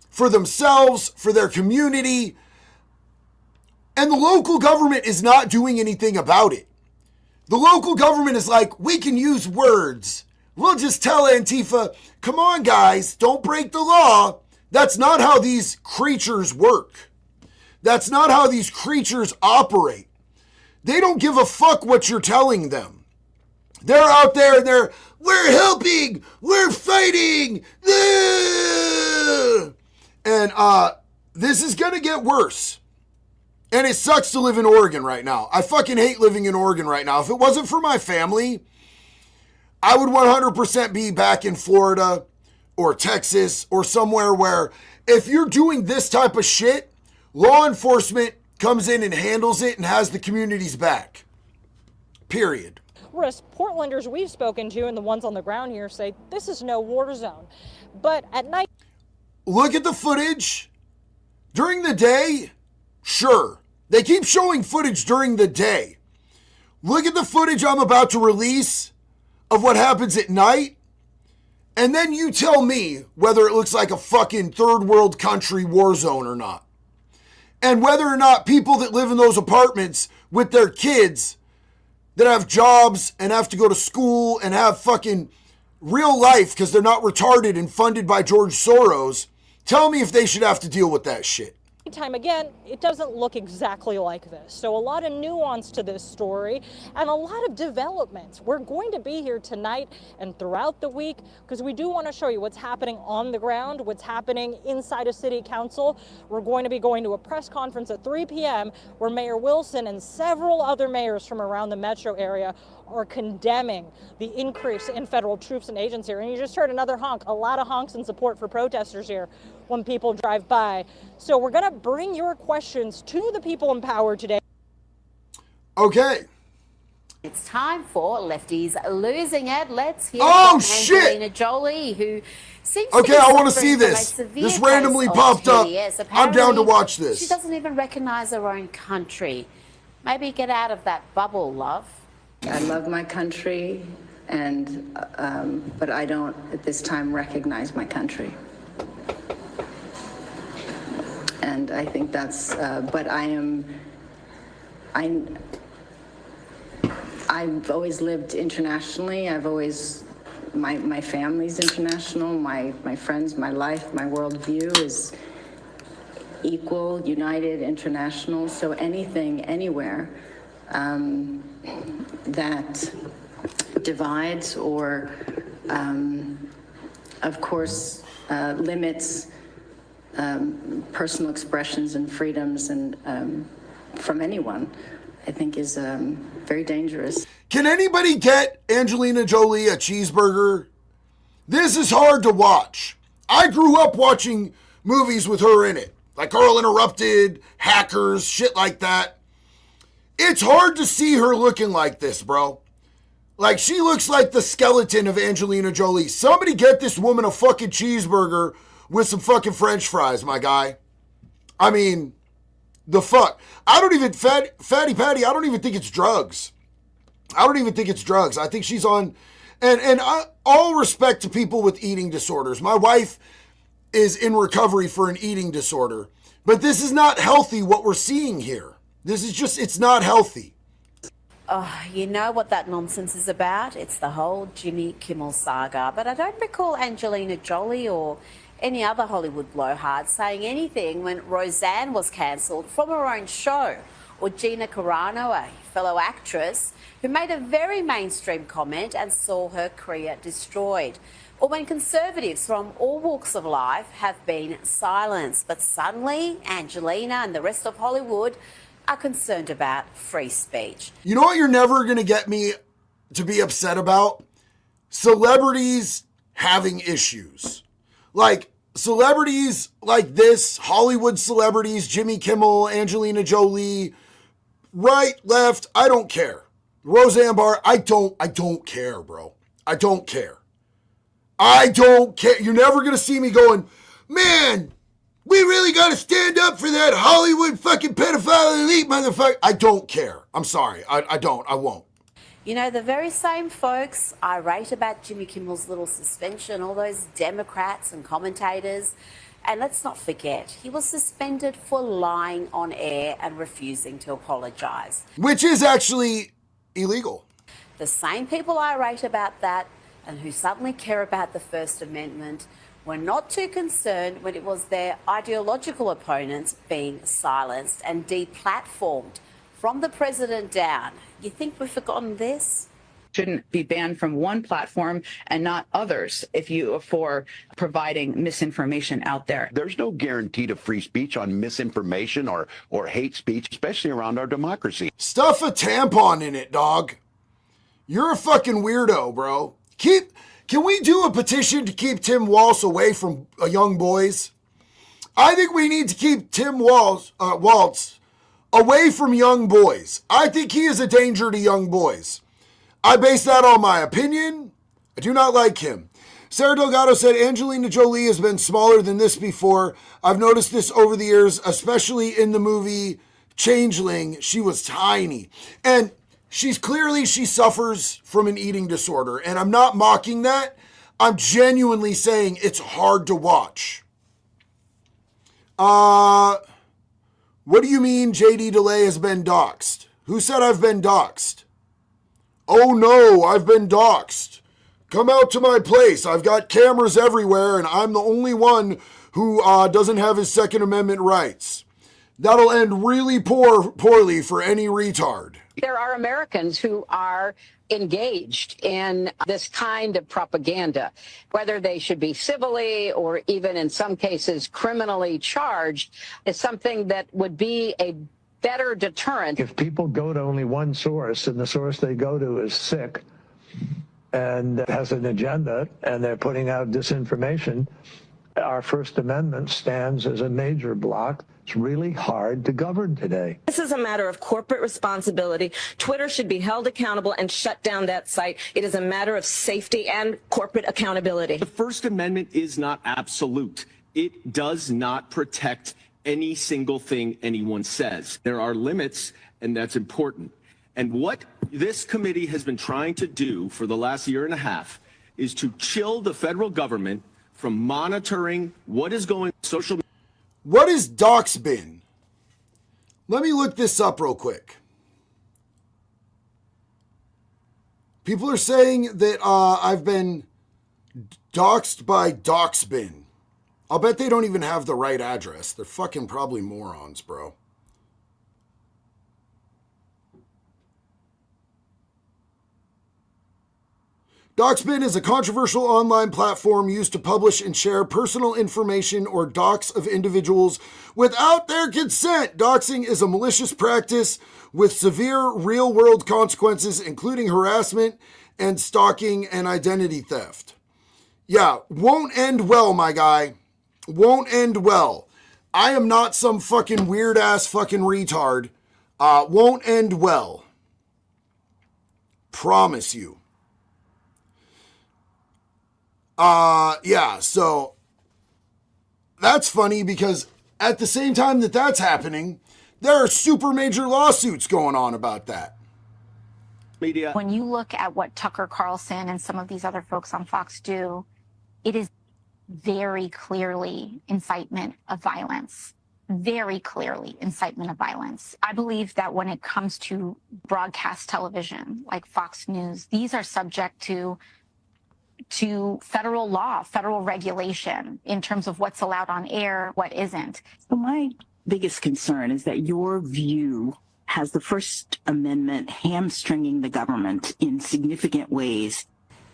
for themselves, for their community. And the local government is not doing anything about it. The local government is like, we can use words. We'll just tell Antifa, come on guys, don't break the law. That's not how these creatures work. That's not how these creatures operate. They don't give a fuck what you're telling them. They're out there and we're helping, we're fighting. And this is going to get worse. And it sucks to live in Oregon right now. I fucking hate living in Oregon right now. If it wasn't for my family, I would 100% be back in Florida or Texas or somewhere where if you're doing this type of shit, law enforcement comes in and handles it and has the community's back. Period. Whereas Portlanders we've spoken to and the ones on the ground here say this is no war zone. But at night... Look at the footage. During the day, sure. They keep showing footage during the day. Look at the footage I'm about to release of what happens at night, and then you tell me whether it looks like a fucking third world country war zone or not. And whether or not people that live in those apartments with their kids that have jobs and have to go to school and have fucking real life because they're not retarded and funded by George Soros, tell me if they should have to deal with that shit. Time again, it doesn't look exactly like this. So a lot of nuance to this story and a lot of developments. We're going to be here tonight and throughout the week because we do want to show you what's happening on the ground, what's happening inside of City Council. We're going to be going to a press conference at 3 p.m. where Mayor Wilson and several other mayors from around the metro area are condemning the increase in federal troops and agents here. And you just heard another honk, a lot of honks in support for protesters here when people drive by. So we're going to bring your questions to the people in power today. Okay. It's time for Lefties Losing It. Let's hear from Angelina Jolie, who seems to Okay, be I want to suffering see from a this. severe This randomly case of popped up. PTSD. I'm down to Apparently, watch this. She doesn't even recognize her own country. Maybe get out of that bubble, love. I love my country, and but I don't at this time recognize my country. And I think that's, but I've always lived internationally. I've always, my family's international, my friends, my life, my worldview is equal, united, international. So anything, anywhere that divides or, of course, limits personal expressions and freedoms and from anyone, I think is very dangerous. Can anybody get Angelina Jolie a cheeseburger? This is hard to watch. I grew up watching movies with her in it, like Carl Interrupted, Hackers, shit like that. It's hard to see her looking like this, bro. Like, she looks like the skeleton of Angelina Jolie. Somebody get this woman a fucking cheeseburger with some fucking French fries, my guy. I mean, the fuck. I don't even, Fatty Patty, I don't even think it's drugs. I don't even think it's drugs. I think she's on, and all respect to people with eating disorders. My wife is in recovery for an eating disorder. But this is not healthy, what we're seeing here. This is just, it's not healthy. Oh, you know what that nonsense is about? It's the whole Jimmy Kimmel saga. But I don't recall Angelina Jolie or any other Hollywood blowhard saying anything when Roseanne was cancelled from her own show, or Gina Carano, a fellow actress, who made a very mainstream comment and saw her career destroyed, or when conservatives from all walks of life have been silenced. But suddenly, Angelina and the rest of Hollywood are concerned about free speech. You know what you're never going to get me to be upset about? Celebrities having issues. Like, celebrities like this, Hollywood celebrities, Jimmy Kimmel, Angelina Jolie, right, left, I don't care. Roseanne Barr, I don't care, bro. I don't care. I don't care. You're never going to see me going, man, we really got to stand up for that Hollywood fucking pedophile elite motherfucker. I don't care. I'm sorry. I don't. I won't. You know, the very same folks irate about Jimmy Kimmel's little suspension, all those Democrats and commentators. And let's not forget, he was suspended for lying on air and refusing to apologise. Which is actually illegal. The same people irate about that and who suddenly care about the First Amendment were not too concerned when it was their ideological opponents being silenced and deplatformed from the president down. You think we've forgotten this? Shouldn't be banned from one platform and not others for providing misinformation out there. There's no guarantee to free speech on misinformation or hate speech, especially around our democracy. Stuff a tampon in it, dog. You're a fucking weirdo, bro. Can we do a petition to keep Tim Walz away from young boys? I think we need to keep Tim Walz away from young boys. I think he is a danger to young boys. I base that on my opinion. I do not like him. Sarah Delgado said, Angelina Jolie has been smaller than this before. I've noticed this over the years, especially in the movie Changeling. She was tiny. And she suffers from an eating disorder, and I'm not mocking that. I'm genuinely saying it's hard to watch. What do you mean JD Delay has been doxxed? Who said I've been doxxed? Oh no, I've been doxxed. Come out to my place. I've got cameras everywhere, and I'm the only one who doesn't have his Second Amendment rights. That'll end really poorly for any retard. There are Americans who are engaged in this kind of propaganda, whether they should be civilly or even in some cases criminally charged, is something that would be a better deterrent. If people go to only one source and the source they go to is sick and has an agenda and they're putting out disinformation, our First Amendment stands as a major block. It's really hard to govern today. This is a matter of corporate responsibility. Twitter should be held accountable and shut down that site. It is a matter of safety and corporate accountability. The First Amendment is not absolute. It does not protect any single thing anyone says. There are limits, and that's important. And what this committee has been trying to do for the last year and a half is to chill the federal government from monitoring what is going on social media. What is Doxbin? Let me look this up real quick. People are saying that I've been doxed by Doxbin. I'll bet they don't even have the right address. They're fucking probably morons, bro. Doxbin is a controversial online platform used to publish and share personal information or dox of individuals without their consent. Doxing is a malicious practice with severe real-world consequences, including harassment and stalking and identity theft. Yeah, won't end well, my guy. Won't end well. I am not some fucking weird-ass fucking retard. Won't end well. Promise you. Yeah, so that's funny because at the same time that that's happening, there are super major lawsuits going on about that. Media. When you look at what Tucker Carlson and some of these other folks on Fox do, it is very clearly incitement of violence. Very clearly incitement of violence. I believe that when it comes to broadcast television, like Fox News, these are subject to federal law, federal regulation in terms of what's allowed on air, what isn't. So my biggest concern is that your view has the First Amendment hamstringing the government in significant ways.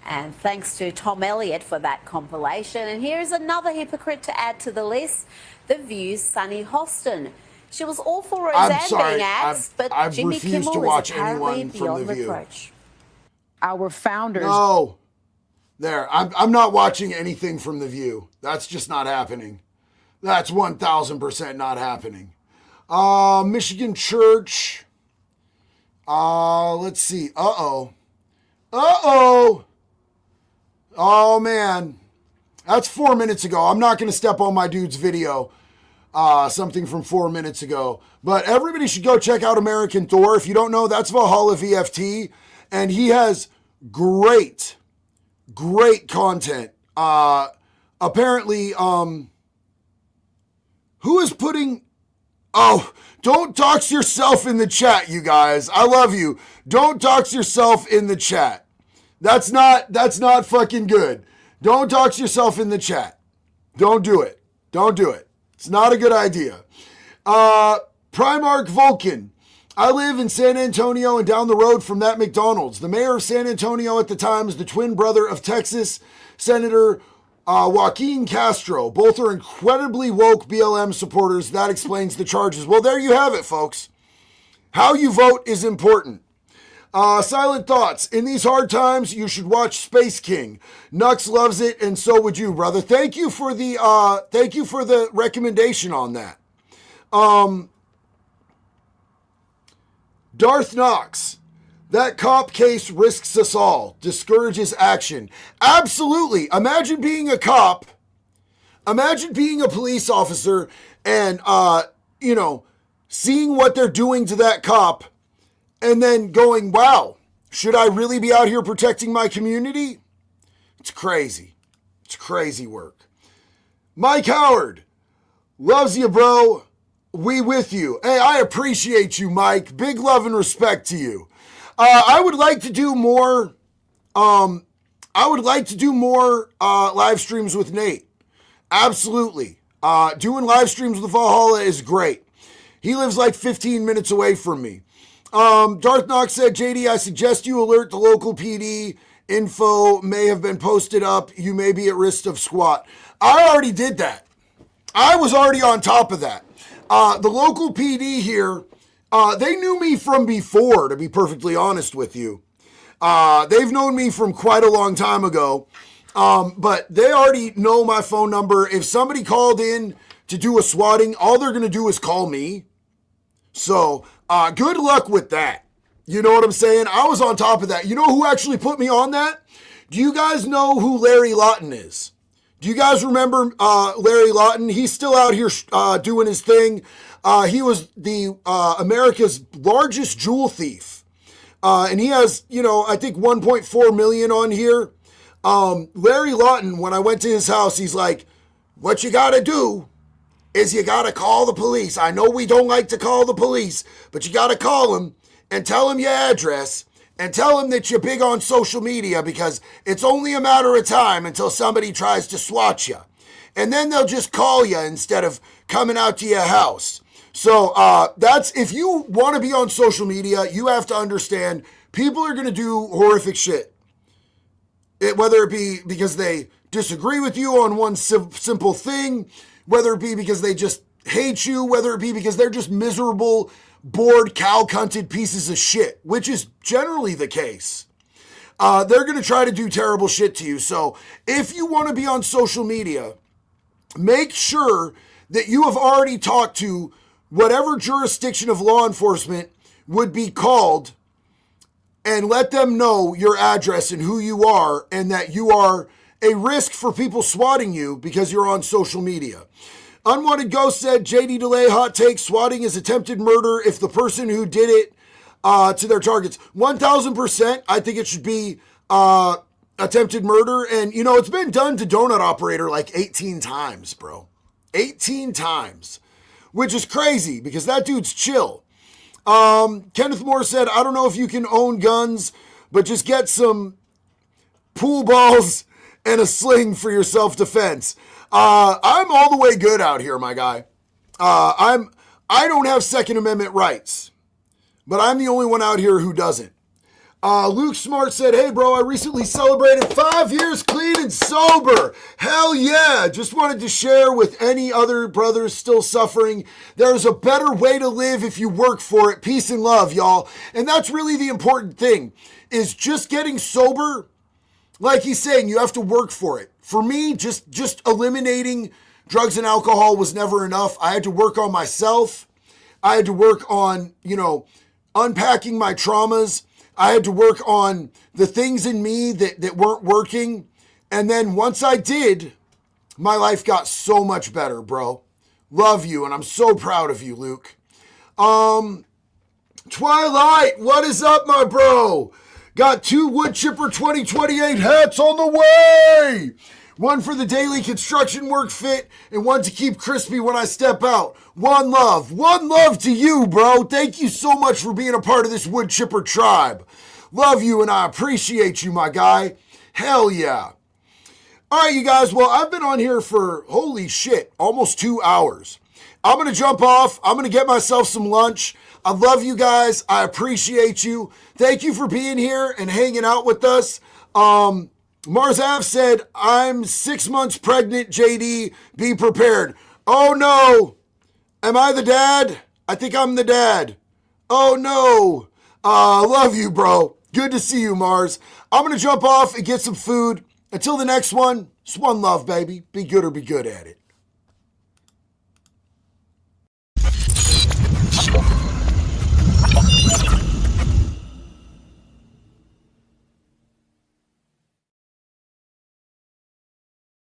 And thanks to Tom Elliott for that compilation. And here's another hypocrite to add to the list, The View's Sunny Hostin. She was all for Roseanne being axed, but Jimmy Kimmel is apparently beyond reproach. Our founders... No. There, I'm not watching anything from The View. That's just not happening. That's 1,000% not happening. Michigan Church. Let's see. Uh-oh. Oh, man. That's 4 minutes ago. I'm not going to step on my dude's video. Something from 4 minutes ago. But everybody should go check out American Thor. If you don't know, that's Valhalla VFT. And he has great content. Apparently, who is putting... Oh, don't dox yourself in the chat, you guys. I love you. Don't dox yourself in the chat. That's not fucking good. Don't dox yourself in the chat. Don't do it. Don't do it. It's not a good idea. Primark Vulcan. I live in San Antonio and down the road from that McDonald's. The mayor of San Antonio at the time is the twin brother of Texas Senator Joaquin Castro. Both are incredibly woke BLM supporters. That explains the charges. Well, there you have it, folks. How you vote is important. Silent Thoughts. In these hard times, you should watch Space King. Nux loves it, and so would you, brother. Thank you for the recommendation on that. Darth Knox. That cop case risks us all. Discourages action. Absolutely. Imagine being a cop. Imagine being a police officer and, seeing what they're doing to that cop and then going, wow, should I really be out here protecting my community? It's crazy. It's crazy work. Mike Howard, loves you, bro. We with you. Hey, I appreciate you, Mike. Big love and respect to you. I would like to do more. Live streams with Nate. Absolutely. Doing live streams with Valhalla is great. He lives like 15 minutes away from me. Darth Knox said, JD, I suggest you alert the local PD. Info may have been posted up. You may be at risk of squat. I already did that. I was already on top of that. The local PD here, they knew me from before, to be perfectly honest with you. They've known me from quite a long time ago, but they already know my phone number. If somebody called in to do a swatting, all they're going to do is call me. So good luck with that. You know what I'm saying? I was on top of that. You know who actually put me on that? Do you guys know who Larry Lawton is? Do you guys remember Larry Lawton? He's still out here doing his thing. He was the America's largest jewel thief. And he has, I think 1.4 million on here. Larry Lawton, when I went to his house, he's like, what you got to do is you got to call the police. I know we don't like to call the police, but you got to call them and tell them your address. And tell them that you're big on social media because it's only a matter of time until somebody tries to swat you. And then they'll just call you instead of coming out to your house. So that's, if you want to be on social media, you have to understand people are going to do horrific shit. Whether it be because they disagree with you on one simple thing, whether it be because they just hate you, whether it be because they're just miserable, bored, cow-cunted pieces of shit, which is generally the case. They're going to try to do terrible shit to you. So if you want to be on social media, make sure that you have already talked to whatever jurisdiction of law enforcement would be called and let them know your address and who you are and that you are a risk for people swatting you because you're on social media. Unwanted Ghost said, JD Delay hot take, swatting is attempted murder if the person who did it to their targets. 1,000%, I think it should be attempted murder. And, it's been done to Donut Operator like 18 times, bro. 18 times, which is crazy because that dude's chill. Kenneth Moore said, I don't know if you can own guns, but just get some pool balls and a sling for your self-defense. I'm all the way good out here, my guy. I don't have Second Amendment rights, but I'm the only one out here who doesn't. Luke Smart said, hey, bro, I recently celebrated 5 years clean and sober. Hell yeah. Just wanted to share with any other brothers still suffering. There's a better way to live if you work for it. Peace and love, y'all. And that's really the important thing, is just getting sober. Like he's saying, you have to work for it. For me, just eliminating drugs and alcohol was never enough. I had to work on myself. I had to work on, unpacking my traumas. I had to work on the things in me that weren't working. And then once I did, my life got so much better, bro. Love you, and I'm so proud of you, Luke. Twilight, what is up, my bro? Got 2 Wood Chipper 2028 hats on the way. One for the daily construction work fit and one to keep crispy when I step out. One love to you, bro. Thank you so much for being a part of this Wood Chipper tribe. Love you and I appreciate you, my guy. Hell yeah. All right, you guys. Well, I've been on here for, holy shit, almost 2 hours. I'm going to jump off. I'm going to get myself some lunch. I love you guys. I appreciate you. Thank you for being here and hanging out with us. Mars Ave said, I'm 6 months pregnant, JD. Be prepared. Oh, no. Am I the dad? I think I'm the dad. Oh, no. Love you, bro. Good to see you, Mars. I'm going to jump off and get some food. Until the next one, it's one love, baby. Be good or be good at it.